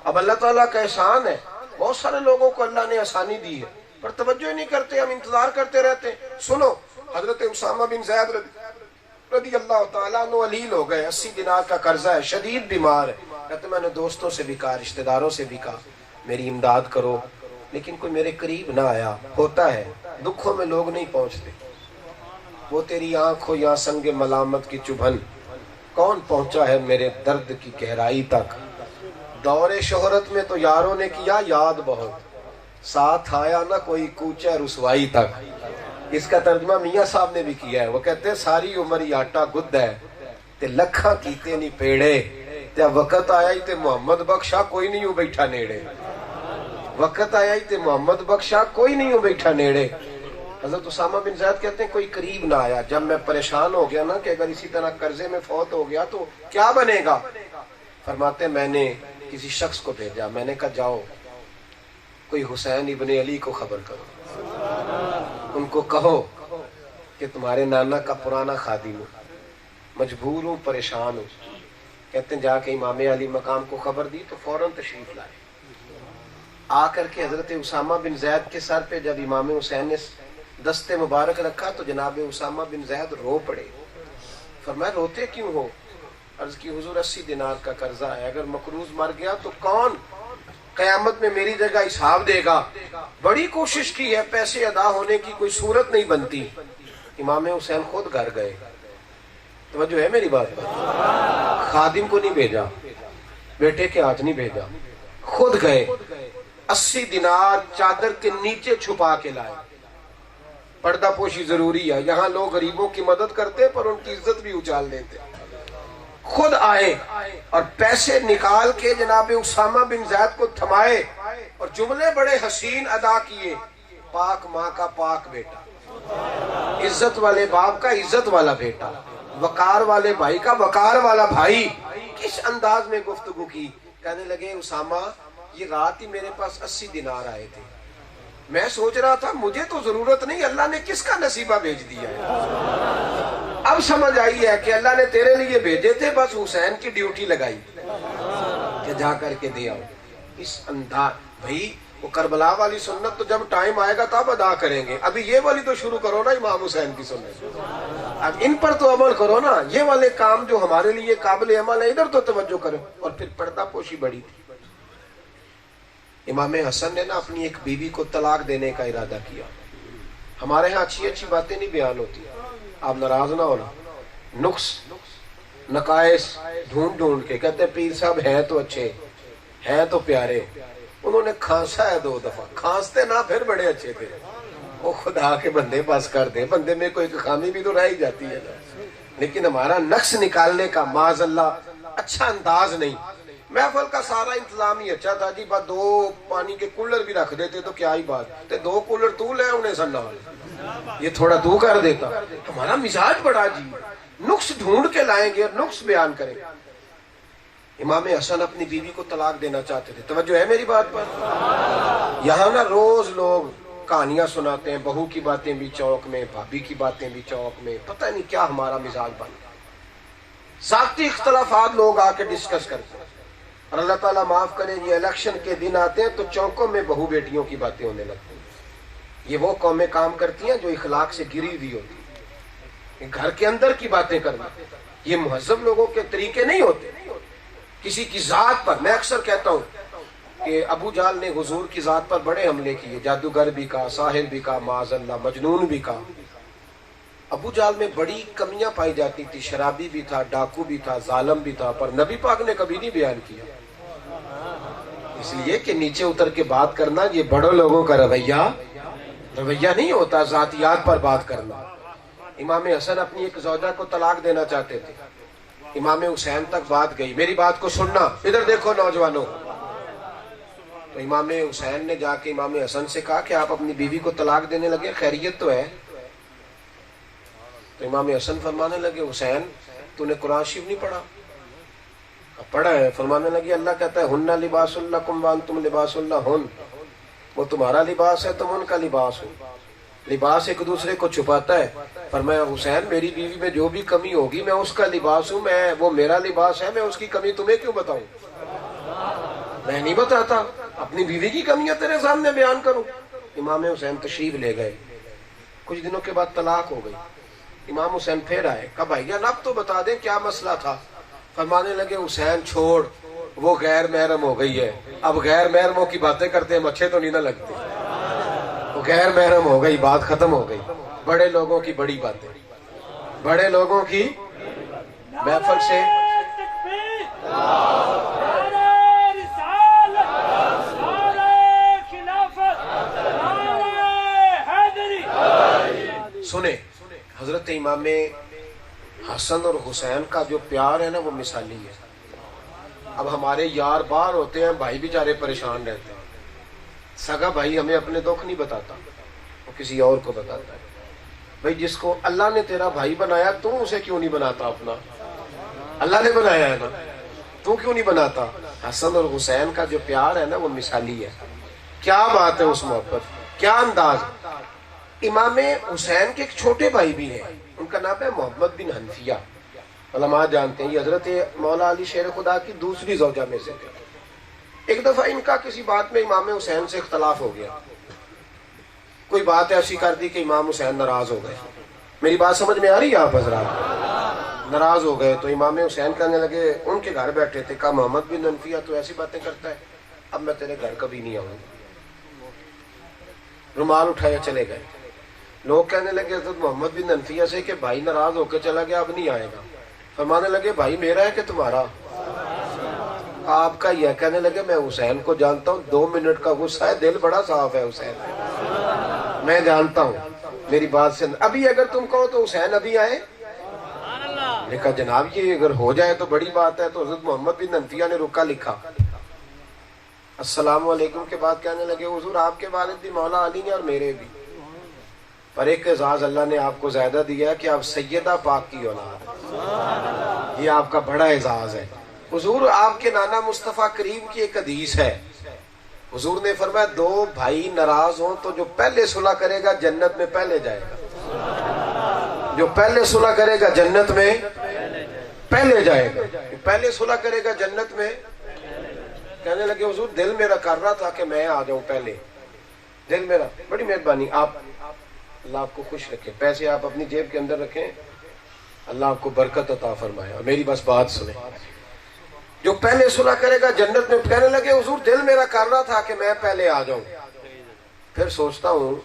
اب اللہ تعالیٰ کا احسان ہے، بہت سارے لوگوں کو اللہ نے آسانی دی ہے پر توجہ ہی نہیں کرتے، ہم انتظار کرتے رہتے ہیں۔ سنو، حضرت اسامہ بن زید رضی اللہ تعالیٰ عنہ علیل ہو گئے، 80 دینار کا قرضہ ہے، شدید بیمار ہے۔ کہتے میں نے دوستوں سے بھی کہا، رشتہ داروں سے بھی کہا میری امداد کرو، لیکن کوئی میرے قریب نہ آیا۔ ہوتا ہے دکھوں میں لوگ نہیں پہنچتے، وہ تیری آنکھ ہو یا سنگ ملامت کی چبھن، کون پہنچا ہے میرے درد کی گہرائی تک۔ دور شہرت میں تو یاروں نے کیا یاد بہت، ساتھ آیا نہ کوئی کوچہ رسوائی تک۔ اس کا ترجمہ میاں صاحب نے بھی کیا ہے، وہ کہتے ہیں ساری عمر ہی آٹا گد ہے تے لکھاں کیتے نہیں پیڑے، تے وقت آیا ہی تے محمد بخشا کوئی نہیں ہو بیٹھا نیڑے، وقت آیا ہی تے محمد بخشا کوئی نہیں ہو بیٹھا نیڑے۔ حضرت اسامہ بن زید کہتے ہیں کوئی قریب نہ آیا۔ جب میں پریشان ہو گیا نا کہ اگر اسی طرح قرضے میں فوت ہو گیا تو کیا بنے گا، فرماتے میں نے کسی شخص کو بھیجا، میں نے کہا جاؤ کوئی حسین ابن علی کو خبر کرو، ان کو کہو کہ تمہارے نانا کا پرانا خادم ہوں، مجبور ہوں، پریشان ہوں، کہتے ہیں جا کے امام علی مقام کو خبر دی تو فوراً تشریف لائے. آ کر کے حضرت اسامہ بن زید کے سر پہ جب امام حسین نے دست مبارک رکھا تو جناب اسامہ بن زید رو پڑے. فرمایا روتے کیوں ہو؟ عرض کی حضور 80 دینار کا قرضہ ہے، اگر مقروض مر گیا تو کون قیامت میں میری جگہ حساب دے گا؟ بڑی کوشش کی ہے، پیسے ادا ہونے کی کوئی صورت نہیں بنتی. امام حسین خود گھر گئے. توجہ ہے میری بات پر؟ خادم کو نہیں بھیجا، بیٹے کے ہاتھ نہیں بھیجا، خود گئے. 80 دینار چادر کے نیچے چھپا کے لائے. پردہ پوشی ضروری ہے. یہاں لوگ غریبوں کی مدد کرتے پر ان کی عزت بھی اچال دیتے. خود آئے اور پیسے نکال کے جناب اسامہ بن زید کو تھمائے اور جملے بڑے حسین ادا کیے. پاک ماں کا پاک بیٹا، عزت والے باپ کا عزت والا بیٹا، وقار والے بھائی کا وقار والا بھائی. کس انداز میں گفتگو کی. کہنے لگے اسامہ یہ رات ہی میرے پاس 80 دینار آئے تھے، میں سوچ رہا تھا مجھے تو ضرورت نہیں، اللہ نے کس کا نصیبہ بھیج دیا ہے. اب سمجھ آئی ہے کہ اللہ نے تیرے لیے بھیجے تھے، بس حسین کی ڈیوٹی لگائی کہ جا کر کے دے آؤ. اس انداز بھائی وہ کربلا والی سنت تو جب ٹائم آئے گا تب ادا کریں گے. ابھی یہ والی تو شروع کرو نا، امام حسین کی سنت. اب ان پر تو عمل کرو نا. یہ والے کام جو ہمارے لیے قابل عمل ہے ادھر تو توجہ کرو. اور پھر پردہ پوشی بڑی تھی. امام حسن نے نا اپنی ایک بیوی کو طلاق دینے کا ارادہ کیا. ہمارے ہاں اچھی اچھی باتیں نہیں بیان ہوتی، آپ ناراض نہ ہونا. نقص نقائص ڈھونڈ کے کہتے پیر صاحب ہیں تو اچھے، ہیں تو پیارے، انہوں نے کھانسا ہے 2 دفعہ. کھانستے نہ پھر بڑے اچھے تھے. وہ خدا کے بندے بس کر دے، بندے میں کوئی خامی بھی تو رہ ہی جاتی ہے نا. لیکن ہمارا نقص نکالنے کا معاذ اللہ اچھا انداز نہیں. محفل کا سارا انتظام ہی اچھا تھا جی، بس 2 پانی کے کولر بھی رکھ دیتے تو کیا ہی بات. 2 کولر تو لے انہیں سننا، یہ تھوڑا تو کر دیتا. ہمارا مزاج بڑا جی، نقص ڈھونڈ کے لائیں گے اور نقص بیان کریں. امام حسن اپنی بیوی کو طلاق دینا چاہتے تھے. توجہ ہے میری بات پر؟ یہاں نا روز لوگ کہانیاں سناتے ہیں، بہو کی باتیں بھی چوک میں، بھابھی کی باتیں بھی چوک میں. پتہ نہیں کیا ہمارا مزاج بن گیا. ذاتی اختلافات لوگ آ کے ڈسکس کرتے ہیں. اور اللہ تعالیٰ معاف کرے، یہ الیکشن کے دن آتے ہیں تو چوکوں میں بہو بیٹیوں کی باتیں ہونے لگتی ہیں. یہ وہ قومیں کام کرتی ہیں جو اخلاق سے گری ہوئی ہوتی ہیں. گھر کے اندر کی باتیں کرنا یہ مہذب لوگوں کے طریقے نہیں ہوتے. کسی کی ذات پر، میں اکثر کہتا ہوں کہ ابو جہل نے حضور کی ذات پر بڑے حملے کیے. جادوگر بھی کہا، ساحر بھی کہا، معاذ اللہ مجنون بھی کہا. ابو جہل میں بڑی کمیاں پائی جاتی تھی. شرابی بھی تھا، ڈاکو بھی تھا، ظالم بھی تھا، پر نبی پاک نے کبھی نہیں بیان کیا. اس لیے کہ نیچے اتر کے بات کرنا یہ بڑوں لوگوں کا رویہ نہیں ہوتا، ذاتیات پر بات کرنا. امام حسن اپنی ایک زوجہ کو طلاق دینا چاہتے تھے. امام حسین تک بات گئی. میری بات کو سننا، ادھر دیکھو نوجوانوں. تو امام حسین نے جا کے امام حسن سے کہا کہ آپ اپنی بیوی کو طلاق دینے لگے، خیریت تو ہے؟ تو امام حسن فرمانے لگے حسین تو نے قرآن شریف نہیں پڑھا؟ پڑھا ہے. فرمانے لگے اللہ کہتا ہے ہن لباس لکم وانتم لباس لہن، وہ تمہارا لباس ہے تم ان کا لباس ہو. لباس ایک دوسرے کو چھپاتا ہے. فرمایا حسین میری بیوی میں جو بھی کمی ہوگی میں اس کا لباس ہوں، وہ میرا لباس ہے، میں اس کی کمی تمہیں کیوں بتاؤں؟ میں نہیں بتاتا، اپنی بیوی کی کمیاں تیرے سامنے بیان کروں. امام حسین تشریف لے گئے. کچھ دنوں کے بعد طلاق ہو گئی. امام حسین پھر آئے. کہا بھائی جان اب تو بتا دیں کیا مسئلہ تھا. فرمانے لگے حسین چھوڑ، وہ غیر محرم ہو گئی ہے. اب غیر محرموں کی باتیں کرتے ہیں اچھے تو نہیں نہ لگتے. وہ غیر محرم ہو گئی، بات ختم ہو گئی. بڑے لوگوں کی بڑی باتیں، بڑے لوگوں کی محفل سے سنیں. حضرت امام حسن اور حسین کا جو پیار ہے نا وہ مثالی ہے. اب ہمارے یار باہر ہوتے ہیں، بھائی بیچارے پریشان رہتے ہیں. سگا بھائی ہمیں اپنے دکھ نہیں بتاتا، وہ کسی اور کو بتاتا ہے. بھائی جس کو اللہ نے تیرا بھائی بنایا تو اسے کیوں نہیں بناتا اپنا؟ اللہ نے بنایا ہے نا، تو کیوں نہیں بناتا؟ حسن اور حسین کا جو پیار ہے نا وہ مثالی ہے. کیا بات ہے اس محبت، کیا انداز. امام حسین کے ایک چھوٹے بھائی بھی ہیں، ان کا نام ہے محمد بن حنفیہ. علماء جانتے ہیں یہ حضرت مولا علی شیر خدا کی دوسری زوجہ میں سے تھے. ایک دفعہ ان کا کسی بات میں امام حسین سے اختلاف ہو گیا. کوئی بات ایسی کر دی کہ امام حسین ناراض ہو گئے. میری بات سمجھ میں آ رہی ہے آپ حضرات؟ ناراض ہو گئے تو امام حسین کہنے لگے، ان کے گھر بیٹھے تھے، کہا محمد بن حنفیہ تو ایسی باتیں کرتا ہے، اب میں تیرے گھر کبھی نہیں آؤں. رومال اٹھائے چلے گئے. لوگ کہنے لگے حضرت محمد بن حنفیہ سے کہ بھائی ناراض ہو کے چلا گیا، اب نہیں آئے گا. فرمانے لگے بھائی میرا ہے کہ تمہارا؟ آپ کا. یہ کہنے لگے میں حسین کو جانتا ہوں، 2 منٹ کا غصہ ہے، دل بڑا صاف ہے حسین، میں جانتا ہوں. میری بات سے ابھی اگر تم کہو تو حسین ابھی آئے. نے کہا جناب یہ اگر ہو جائے تو بڑی بات ہے. تو حضرت محمد بن حنفیہ نے رکا لکھا. السلام علیکم کے بعد کہنے لگے حضور آپ کے والد بھی مولا علی ہیں اور میرے بھی، پر ایک اعزاز اللہ نے آپ کو زیادہ دیا ہے کہ آپ سیدہ پاک کی اولاد ہیں، یہ آپ کا بڑا اعزاز ہے. حضور آپ کے نانا مصطفیٰ کریم کی ایک حدیث ہے، حضور نے فرمایا 2 بھائی ناراض ہوں تو جو پہلے صلح کرے گا جنت میں پہلے جائے گا. جو پہلے صلح کرے گا جنت میں پہلے جائے گا. پہلے صلح کرے گا جنت میں. کہنے لگے حضور دل میرا کر رہا تھا کہ میں آ جاؤں پہلے، دل میرا. بڑی مہربانی، آپ اللہ آپ کو خوش رکھے. پیسے آپ اپنی جیب کے اندر رکھیں، اللہ آپ کو برکت عطا فرمائے. اور میری بس بات سنیں، جو پہلے صلح کرے گا جنت میں. کہنے لگے حضور دل میرا کر رہا تھا کہ میں پہلے آ جاؤں، پھر سوچتا ہوں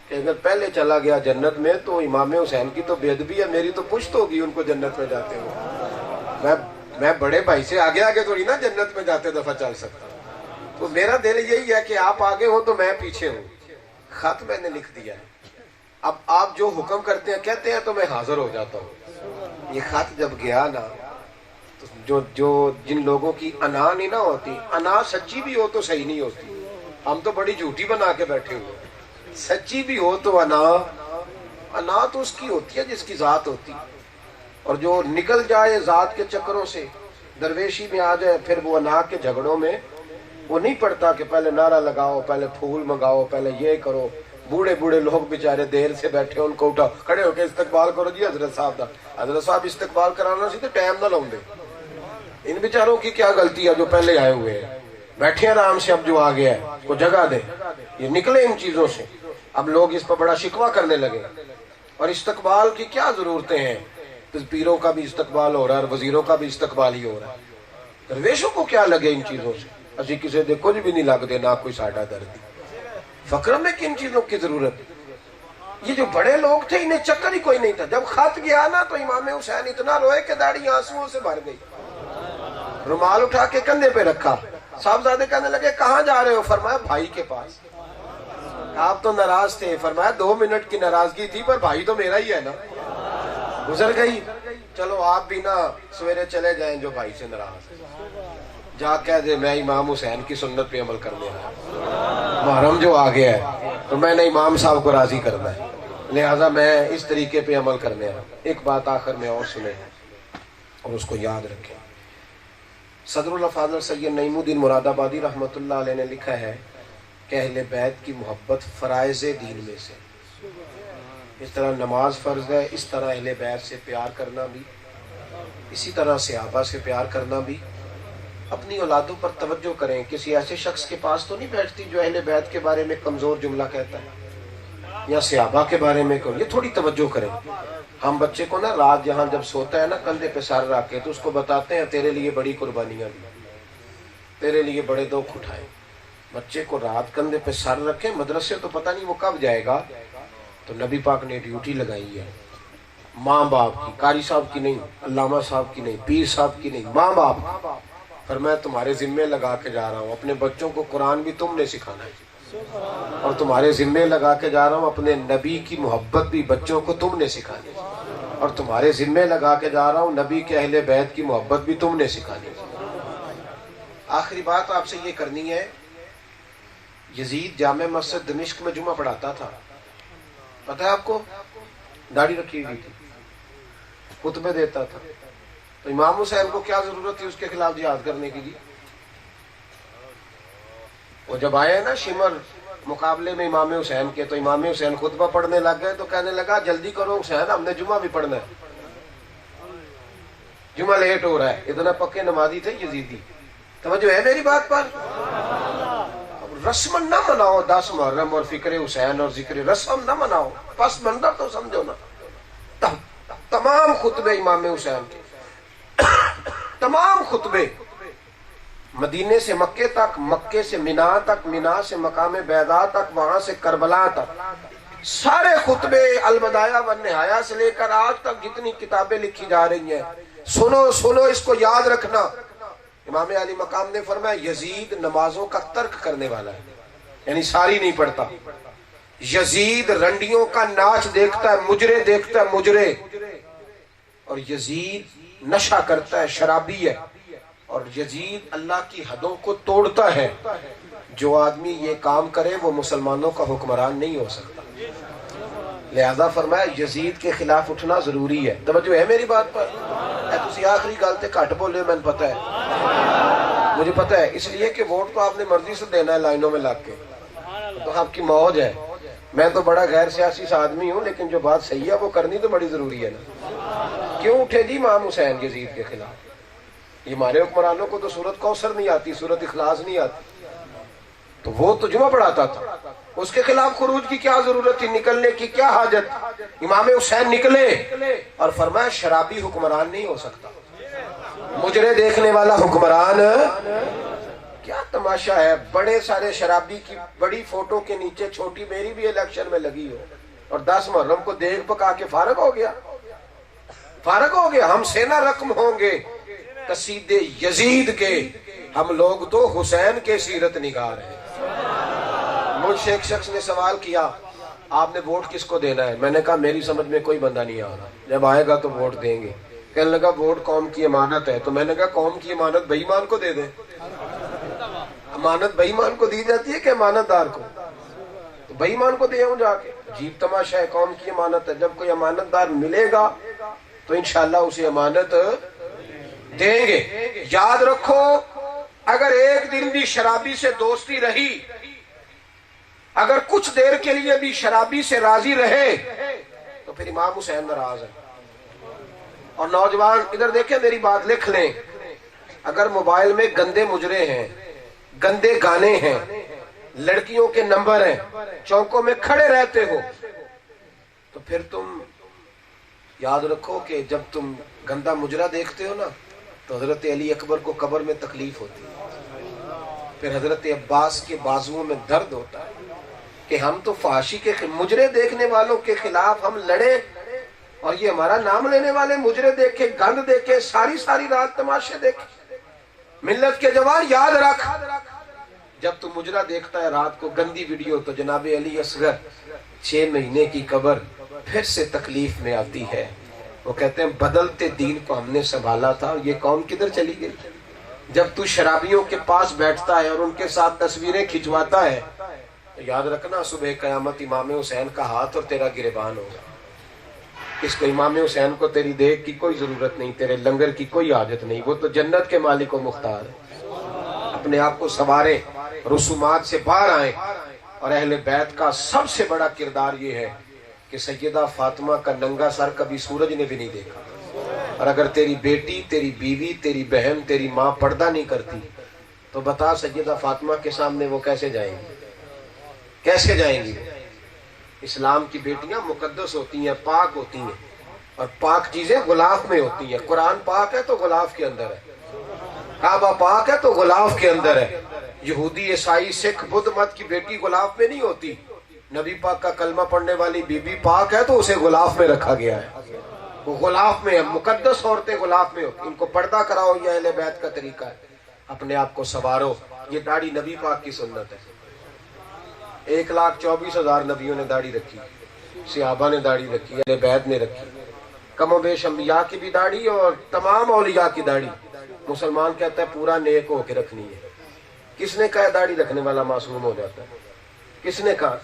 کہ اگر پہلے چلا گیا جنت میں تو امام حسین کی تو بے ادبی ہے، میری تو پشت ہوگی ان کو جنت میں جاتے ہوئے. میں بڑے بھائی سے آگے آگے تھوڑی نا جنت میں جاتے دفعہ چل سکتا. تو میرا دل یہی ہے کہ آپ آگے ہوں تو میں پیچھے ہوں. خط میں نے لکھ دیا ہے، اب آپ جو حکم کرتے ہیں کہتے ہیں تو میں حاضر ہو جاتا ہوں. یہ خط جب گیا نا تو جو جن لوگوں کی انا نہیں نہ ہوتی، انا سچی بھی ہو تو صحیح نہیں ہوتی. ہم تو بڑی جھوٹی بنا کے بیٹھے ہوئے. سچی بھی ہو تو انا تو اس کی ہوتی ہے جس کی ذات ہوتی، اور جو نکل جائے ذات کے چکروں سے درویشی میں آ جائے پھر وہ انا کے جھگڑوں میں وہ نہیں پڑتا کہ پہلے نعرہ لگاؤ، پہلے پھول منگاؤ، پہلے یہ کرو. بوڑھے بوڑھے لوگ بیچارے دیر سے بیٹھے، ان کو اٹھا کھڑے ہو کے استقبال کرو جی حضرت صاحب دا. حضرت صاحب استقبال کرانا سی تو ٹائم نہ لاؤں دے. ان بیچاروں کی کیا غلطی ہے جو پہلے آئے ہوئے ہیں، بیٹھے آرام سے. اب جو آ گیا ہے کو جگہ دے، یہ نکلے ان چیزوں سے. اب لوگ اس پر بڑا شکوہ کرنے لگے. اور استقبال کی کیا ضرورتیں ہیں؟ پیروں کا بھی استقبال ہو رہا ہے اور وزیروں کا بھی استقبال ہی ہو رہا ہے. درویشوں کو کیا لگے ان چیزوں سے؟ اسی کسی دے کچھ بھی نہیں لگ دے، نہ کوئی ساڈا دردی. فقر میں کن چیزوں کی ضرورت؟ یہ جو بڑے لوگ تھے انہیں چکر ہی کوئی نہیں تھا. جب خط گیا نا تو امام حسین اتنا روئے کہ داڑھی آنسوؤں سے بھر گئی. رومال اٹھا کے کندھے پہ رکھا. صاحبزادے کہنے لگے کہاں جا رہے ہو؟ فرمایا بھائی کے پاس. آپ تو ناراض تھے. فرمایا 2 منٹ کی ناراضگی تھی، پر بھائی تو میرا ہی ہے نا. گزر گئی. چلو آپ بھی نا سویرے چلے جائیں جو بھائی سے ناراض جا کہہ دے میں امام حسین کی سنت پہ عمل کرنے آیا. محرم جو آ گیا ہے تو میں نے امام صاحب کو راضی کرنا ہے، لہٰذا میں اس طریقے پہ عمل کرنے آیا. ایک بات آخر میں اور سنیں اور اس کو یاد رکھیں. صدر الافاضل سید نعیم الدین مراد آبادی رحمۃ اللہ علیہ نے لکھا ہے کہ اہل بیت کی محبت فرائض دین میں سے. اس طرح نماز فرض ہے، اس طرح اہل بیت سے پیار کرنا بھی، اسی طرح صحابہ سے پیار کرنا بھی. اپنی اولادوں پر توجہ کریں. کسی ایسے شخص کے پاس تو نہیں بیٹھتی جو اہل بیت کے بارے میں کمزور جملہ کہتا ہے یا صحابہ کے بارے میں. یہ تھوڑی توجہ کریں. ہم بچے کو نا رات جہاں جب سوتا ہے نا کندھے پہ سر رکھ کے تو اس کو بتاتے ہیں تیرے لیے بڑی قربانیاں دی، تیرے لیے بڑے دکھ اٹھائے. بچے کو رات کندھے پہ سر رکھیں. مدرسے تو پتہ نہیں وہ کب جائے گا. تو نبی پاک نے ڈیوٹی لگائی ہے ماں باپ کی، قاری صاحب کی نہیں، علامہ صاحب کی نہیں، پیر صاحب کی نہیں، ماں باپ. پر میں تمہارے ذمے لگا کے جا رہا ہوں اپنے بچوں کو قرآن بھی تم نے سکھانا ہے، اور تمہارے ذمے لگا کے جا رہا ہوں اپنے نبی کی محبت بھی بچوں کو تم نے سکھانی ہے، اور تمہارے ذمے لگا کے جا رہا ہوں نبی کے اہل بیت کی محبت بھی تم نے سکھانی ہے. آخری بات آپ سے یہ کرنی ہے. یزید جامع مسجد دمشق میں جمعہ پڑھاتا تھا، پتہ ہے آپ کو؟ داڑھی رکھی ہوئی تھی، خطبے دیتا تھا. تو امام حسین کو کیا ضرورت تھی اس کے خلاف جہاد کرنے کی؟ وہ جب آئے نا شمر مقابلے میں امام حسین کے، تو امام حسین خطبہ پڑھنے لگ گئے تو کہنے لگا جلدی کرو حسین ہم نے جمعہ بھی پڑھنا ہے. جمعہ لیٹ ہو رہا ہے، اتنا پکے نمازی تھے یزیدی. توجہ ہے میری بات پر؟ رسم نہ مناؤ 10 محرم اور فکر حسین اور ذکر رسم نہ مناؤ، پس منظر تو سمجھو نا. تمام خطبے امام حسین کے، تمام خطبے مدینے سے مکے تک، مکے سے مینا تک، مینا سے مقام بیضا تک، وہاں سے کربلا تک، سارے خطبے البدایہ والنہایہ سے لے کر آج تک جتنی کتابیں لکھی جا رہی ہیں، سنو سنو، اس کو یاد رکھنا. امام علی مقام نے فرمایا یزید نمازوں کا ترک کرنے والا ہے، یعنی ساری نہیں پڑھتا. یزید رنڈیوں کا ناچ دیکھتا ہے، مجرے دیکھتا ہے، مجرے. اور یزید نشہ کرتا ہے، شرابی ہے. اور یزید اللہ کی حدوں کو توڑتا ہے. جو آدمی یہ کام کرے وہ مسلمانوں کا حکمران نہیں ہو سکتا. لہذا فرمایا یزید کے خلاف اٹھنا ضروری ہے. توجہ ہے میری بات پر؟ تسی آخری گل تے گھٹ بولے، میں پتہ ہے، مجھے پتہ ہے، اس لیے کہ ووٹ تو آپ نے مرضی سے دینا ہے لائنوں میں لگ کے، تو آپ کی موج ہے. میں تو بڑا غیر سیاسی سا آدمی ہوں، لیکن جو بات صحیح ہے وہ کرنی تو بڑی ضروری ہے نا. کیوں اٹھے جی امام حسین یزید کے خلاف؟ یہ ہمارے حکمرانوں کو تو سورت کوثر نہیں آتی، سورت اخلاص نہیں آتی، تو وہ تو جمعہ پڑھاتا تھا. اس کے خلاف خروج کی کیا ضرورت تھی؟ نکلنے کی کیا حاجت؟ امام حسین نکلے اور فرمایا شرابی حکمران نہیں ہو سکتا، مجرے دیکھنے والا حکمران. کیا تماشا ہے، بڑے سارے شرابی کی بڑی فوٹو کے نیچے چھوٹی میری بھی الیکشن میں لگی ہو، اور 10 محرم کو دیگ پکا کے فارغ ہو گیا، فارغ ہو گیا. ہم سے نہ رقم ہوں گے قصیدے یزید کے، ہم لوگ تو حسین کے سیرت نگار ہیں. مجھ سے ایک شخص نے سوال کیا آپ نے ووٹ کس کو دینا ہے؟ میں نے کہا میری سمجھ میں کوئی بندہ نہیں آ رہا، جب آئے گا تو ووٹ دیں گے. کہنے لگا ووٹ قوم کی امانت ہے. تو میں نے کہا قوم کی امانت بے ایمان کو دے دیں. امانت بے ایمان کو دی جاتی ہے کہ امانت دار کو؟ تو بے ایمان کو دے ہوں جا کے. عجیب تماشا ہے، قوم کی امانت ہے. جب کوئی امانت دار ملے گا تو انشاءاللہ اسے امانت دیں گے. یاد رکھو اگر ایک دن بھی شرابی سے دوستی رہی، اگر کچھ دیر کے لیے بھی شرابی سے راضی رہے، تو پھر امام حسین ناراض ہے. اور نوجوان ادھر دیکھیں، میری بات لکھ لیں، اگر موبائل میں گندے مجرے ہیں، گندے گانے ہیں، لڑکیوں کے نمبر ہیں، چوکوں میں کھڑے رہتے ہو، تو پھر تم یاد رکھو کہ جب تم گندا مجرا دیکھتے ہو نا تو حضرت علی اکبر کو قبر میں تکلیف ہوتی ہے، پھر حضرت عباس کے بازوؤں میں درد ہوتا ہے کہ ہم تو فحاشی کے مجرے دیکھنے والوں کے خلاف ہم لڑے، اور یہ ہمارا نام لینے والے مجرے دیکھے، گند دیکھے، ساری ساری رات تماشے دیکھے. ملت کے جوان یاد رکھ، جب تو مجرا دیکھتا ہے رات کو گندی ویڈیو، تو جناب علی اصغر 6 مہینے کی قبر پھر سے تکلیف میں آتی ہے. وہ کہتے ہیں بدلتے دین کو ہم نے سنبھالا تھا، اور یہ قوم کدھر چلی گئی؟ جب تو شرابیوں کے پاس بیٹھتا ہے اور ان کے ساتھ تصویریں کھنچواتا ہے، تو یاد رکھنا صبح قیامت امام حسین کا ہاتھ اور تیرا گریبان ہوگا. اس کو امام حسین کو تیری دیکھ کی کوئی ضرورت نہیں، تیرے لنگر کی کوئی حاجت نہیں، وہ تو جنت کے مالک و مختار ہے. اپنے آپ کو سنوارے، رسومات سے باہر آئیں. اور اہل بیت کا سب سے بڑا کردار یہ ہے کہ سیدہ فاطمہ کا ننگا سر کبھی سورج نے بھی نہیں دیکھا. اور اگر تیری بیٹی، تیری بیوی، تیری بہن، تیری ماں پردہ نہیں کرتی، تو بتا سیدہ فاطمہ کے سامنے وہ کیسے جائیں گی؟ کیسے جائیں گی؟ اسلام کی بیٹیاں مقدس ہوتی ہیں، پاک ہوتی ہیں، اور پاک چیزیں غلاف میں ہوتی ہیں. قرآن پاک ہے تو غلاف کے اندر ہے، کعبہ پاک ہے تو غلاف کے اندر ہے. یہودی، عیسائی، سکھ، بدھ مت کی بیٹی غلاف میں نہیں ہوتی. نبی پاک کا کلمہ پڑھنے والی بی بی پاک ہے تو اسے غلاف میں رکھا گیا ہے، وہ غلاف میں ہے. مقدس عورتیں غلاف میں ہوتی، ان کو پردہ کراؤ، یہ اہل بیت کا طریقہ ہے. اپنے آپ کو سنوارو. یہ داڑھی نبی پاک کی سنت ہے. 1,24,000 نبیوں نے داڑھی رکھی، صحابہ نے داڑھی رکھی، اہل بیت نے رکھی، کم و بیش انبیاء کی بھی داڑھی اور تمام اولیاء کی داڑھی. مسلمان کہتا ہے پورا نیک ہو کے رکھنی ہے. کس نے کہا داڑھی رکھنے والا معصوم ہو جاتا ہے؟ کس نے کہا؟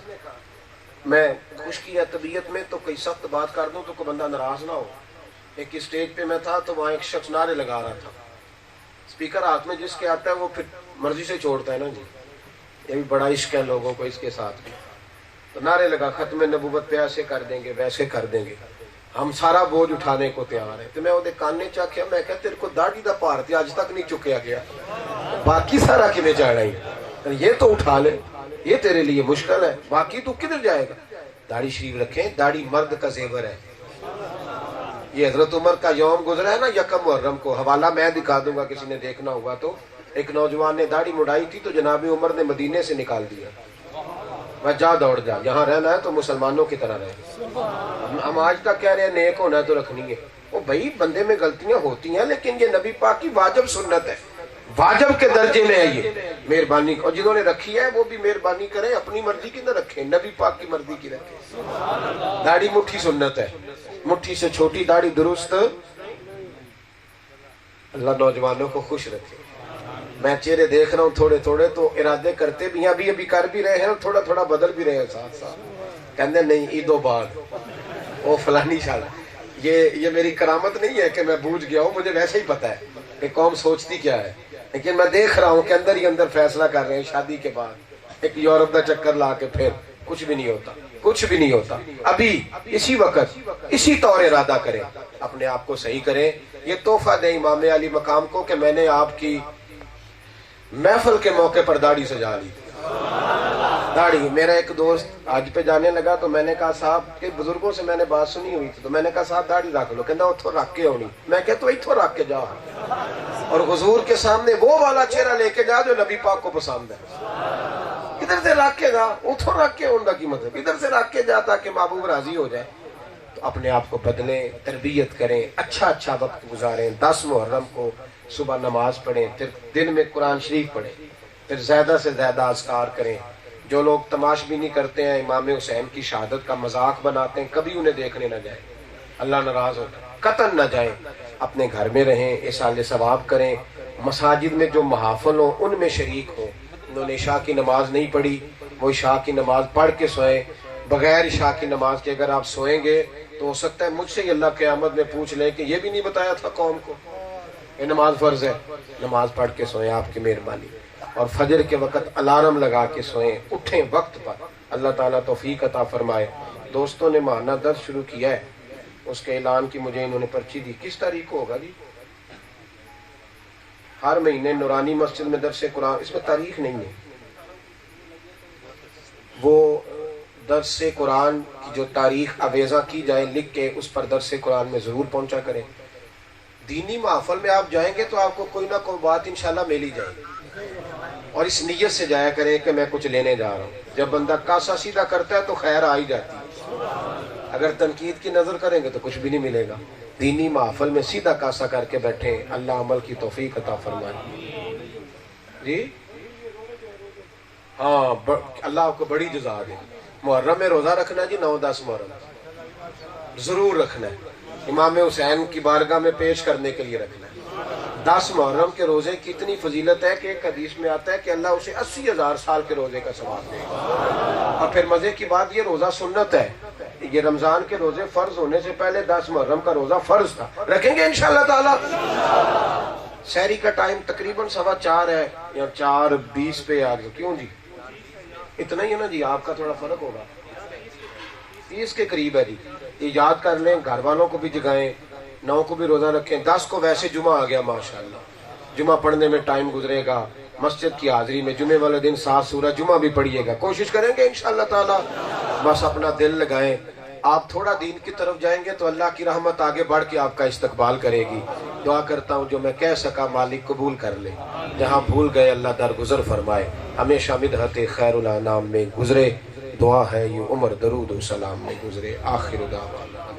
میں خشکی ہے طبیعت میں تو کوئی سخت بات کر دوں تو کوئی بندہ ناراض نہ ہو. ایک اسٹیج پہ میں تھا تو وہاں ایک شخص نعرے لگا رہا تھا. اسپیکر ہاتھ میں جس کے آتا ہے وہ پھر مرضی سے چھوڑتا ہے نا جی. یہ بھی بڑا عشق ہے لوگوں کو اس کے ساتھ بھی. تو نعرے لگا ختم نبوت پہ ایسے کر دیں گے، ویسے کر دیں گے. ہم سارا بوجھ اٹھانے کو تیار ہیں. تو میں وہ کانے چاکیا میں کہا تیرے کو داڑھی دا پار تے اج تک نہیں چکیا گیا, باقی سارا کیویں چاڑھا ہی, یہ تو اٹھا لے, یہ تیرے لیے مشکل ہے, باقی تو کدھر جائے گا. داڑھی شریف رکھیں, داڑھی مرد کا زیور ہے. یہ حضرت عمر کا یوم گزرا ہے نا یکم محرم کو, حوالہ میں دکھا دوں گا کسی نے دیکھنا ہوگا تو. ایک نوجوان نے داڑھی مڑائی تھی تو جناب عمر نے مدینے سے نکال دیا, میں جا دوڑ جا, یہاں رہنا ہے تو مسلمانوں کی طرح رہے. ہم آج تک کہہ رہے ہیں نیک ہونا ہے تو رکھنی ہے. وہ بھائی بندے میں غلطیاں ہوتی ہیں لیکن یہ نبی پاک کی واجب سنت ہے, واجب کے درجے میں ہے یہ مہربانی. اور جنہوں نے رکھی ہے وہ بھی مہربانی کریں, اپنی مرضی کی نہ رکھیں, نبی پاک کی مرضی کی رکھیں. داڑھی مٹھی سنت ہے, مٹھی سے چھوٹی داڑھی درست. اللہ نوجوانوں کو خوش رکھے. میں چہرے دیکھ رہا ہوں تھوڑے تھوڑے تو ارادے کرتے بھی ہیں, ابھی کر بھی رہے ہیں اور تھوڑا تھوڑا بدل بھی رہے ہیں ساتھ ساتھ. کہتے نہیں عیدوں بعد وہ فلانی شال. یہ میری کرامت نہیں ہے کہ میں بوجھ گیا ہوں, مجھے ویسے ہی پتا ہے کہ قوم سوچتی کیا ہے, لیکن میں دیکھ رہا ہوں کہ اندر ہی اندر فیصلہ کر رہے ہیں شادی کے بعد ایک یورپ کا چکر لا کے پھر کچھ بھی نہیں ہوتا, کچھ بھی نہیں ہوتا. ابھی اسی وقت اسی طور ارادہ کریں, اپنے آپ کو صحیح کریں. یہ تحفہ دیں امام علی مقام کو کہ میں نے آپ کی محفل کے موقع پر داڑھی سجا لی. داڑھی, میرا ایک دوست آج پہ جانے لگا تو میں نے کہا صاحب کے بزرگوں سے میں نے بات سنی ہوئی تھی, تو میں نے کہا صاحب داڑھی رکھ لو. کہنا اتھو رکھ کے ہونی. میں کہتا ہوں اتھو رکھ کے جا, اور حضور کے سامنے وہ والا چہرہ لے کے جا جو نبی پاک کو پسند ہے. ادھر سے رکھ کے جا, اتھو رکھ کے ہونے کی مطلب ادھر سے رکھ کے جا تاکہ محبوب راضی ہو جائے. تو اپنے آپ کو بدلیں, تربیت کریں, اچھا وقت گزاریں. 10 محرم کو صبح نماز پڑھیں, پھر دن میں قرآن شریف پڑھیں, پھر زیادہ سے زیادہ اذکار کریں. جو لوگ تماشبینی کرتے ہیں, امام حسین کی شہادت کا مذاق بناتے ہیں, کبھی انہیں دیکھنے نہ جائیں, اللہ ناراض ہوتا ہے. قطعاً نہ جائیں, اپنے گھر میں رہیں, اصال ثواب کریں. مساجد میں جو محافل ہوں ان میں شریک ہوں. انہوں نے عشاء کی نماز نہیں پڑھی, وہ عشاء کی نماز پڑھ کے سوئیں. بغیر عشاء کی نماز کے اگر آپ سوئیں گے تو ہو سکتا ہے مجھ سے ہی اللہ قیامت میں پوچھ لے کہ یہ بھی نہیں بتایا تھا قوم کو یہ نماز فرض ہے. نماز پڑھ کے سوئیں, آپ کی مہربانی. اور فجر کے وقت الارم لگا کے سوئیں, اٹھیں وقت پر. اللہ تعالیٰ توفیق عطا فرمائے. دوستوں نے ماہانہ درس شروع کیا ہے, اس کے اعلان کی مجھے انہوں نے پرچی دی. کس تاریخ کو ہوگا جی؟ ہر مہینے نورانی مسجد میں درس قرآن, اس میں تاریخ نہیں ہے. وہ درس قرآن کی جو تاریخ آویزہ کی جائے لکھ کے اس پر درس قرآن میں ضرور پہنچا کریں. دینی محفل میں آپ جائیں گے تو آپ کو کوئی نہ کوئی بات انشاءاللہ مل ہی جائے گی, اور اس نیت سے جایا کریں کہ میں کچھ لینے جا رہا ہوں. جب بندہ کاسا سیدھا کرتا ہے تو خیر آ ہی جاتی ہے. اگر تنقید کی نظر کریں گے تو کچھ بھی نہیں ملے گا. دینی محفل میں سیدھا کاسا کر کے بیٹھیں, اللہ عمل کی توفیق عطا فرمائے. جی ہاں, اللہ آپ کو بڑی جزا دے. محرم میں روزہ رکھنا جی, 9-10 محرم ضرور رکھنا ہے. امام حسین کی بارگاہ میں پیش کرنے کے لیے رکھنا ہے. 10 محرم کے روزے کی اتنی فضیلت ہے کہ ایک حدیث میں آتا ہے کہ اللہ اسے 80,000 سال کے روزے کا ثواب دے گا. اور پھر مزے کی بات, یہ روزہ سنت ہے. یہ رمضان کے روزے فرض ہونے سے پہلے 10 محرم کا روزہ فرض تھا. رکھیں گے انشاءاللہ تعالی. سحری کا ٹائم تقریباً 4:15 ہے یا 4:20 پہ آ گیا. کیوں جی اتنا ہی ہے نا جی, آپ کا تھوڑا فرق ہوگا, 30 کے قریب ہے جی. یہ یاد کر لیں, گھر والوں کو بھی جگائیں, 9 کو بھی روزہ رکھیں. 10 کو ویسے جمعہ آ گیا ماشاءاللہ, جمعہ پڑھنے میں ٹائم گزرے گا. مسجد کی حاضری میں جمعے والے دن 7 سورہ جمعہ بھی پڑھیے گا. کوشش کریں گے انشاءاللہ تعالی. بس اپنا دل لگائیں. آپ تھوڑا دین کی طرف جائیں گے تو اللہ کی رحمت آگے بڑھ کے آپ کا استقبال کرے گی. دعا کرتا ہوں جو میں کہہ سکا مالک قبول کر لے, جہاں بھول گئے اللہ درگزر فرمائے. ہمیشہ مدحت خیر الانام میں گزرے, دعا ہے یہ عمر درود و سلام میں گزرے. آخر دعوانا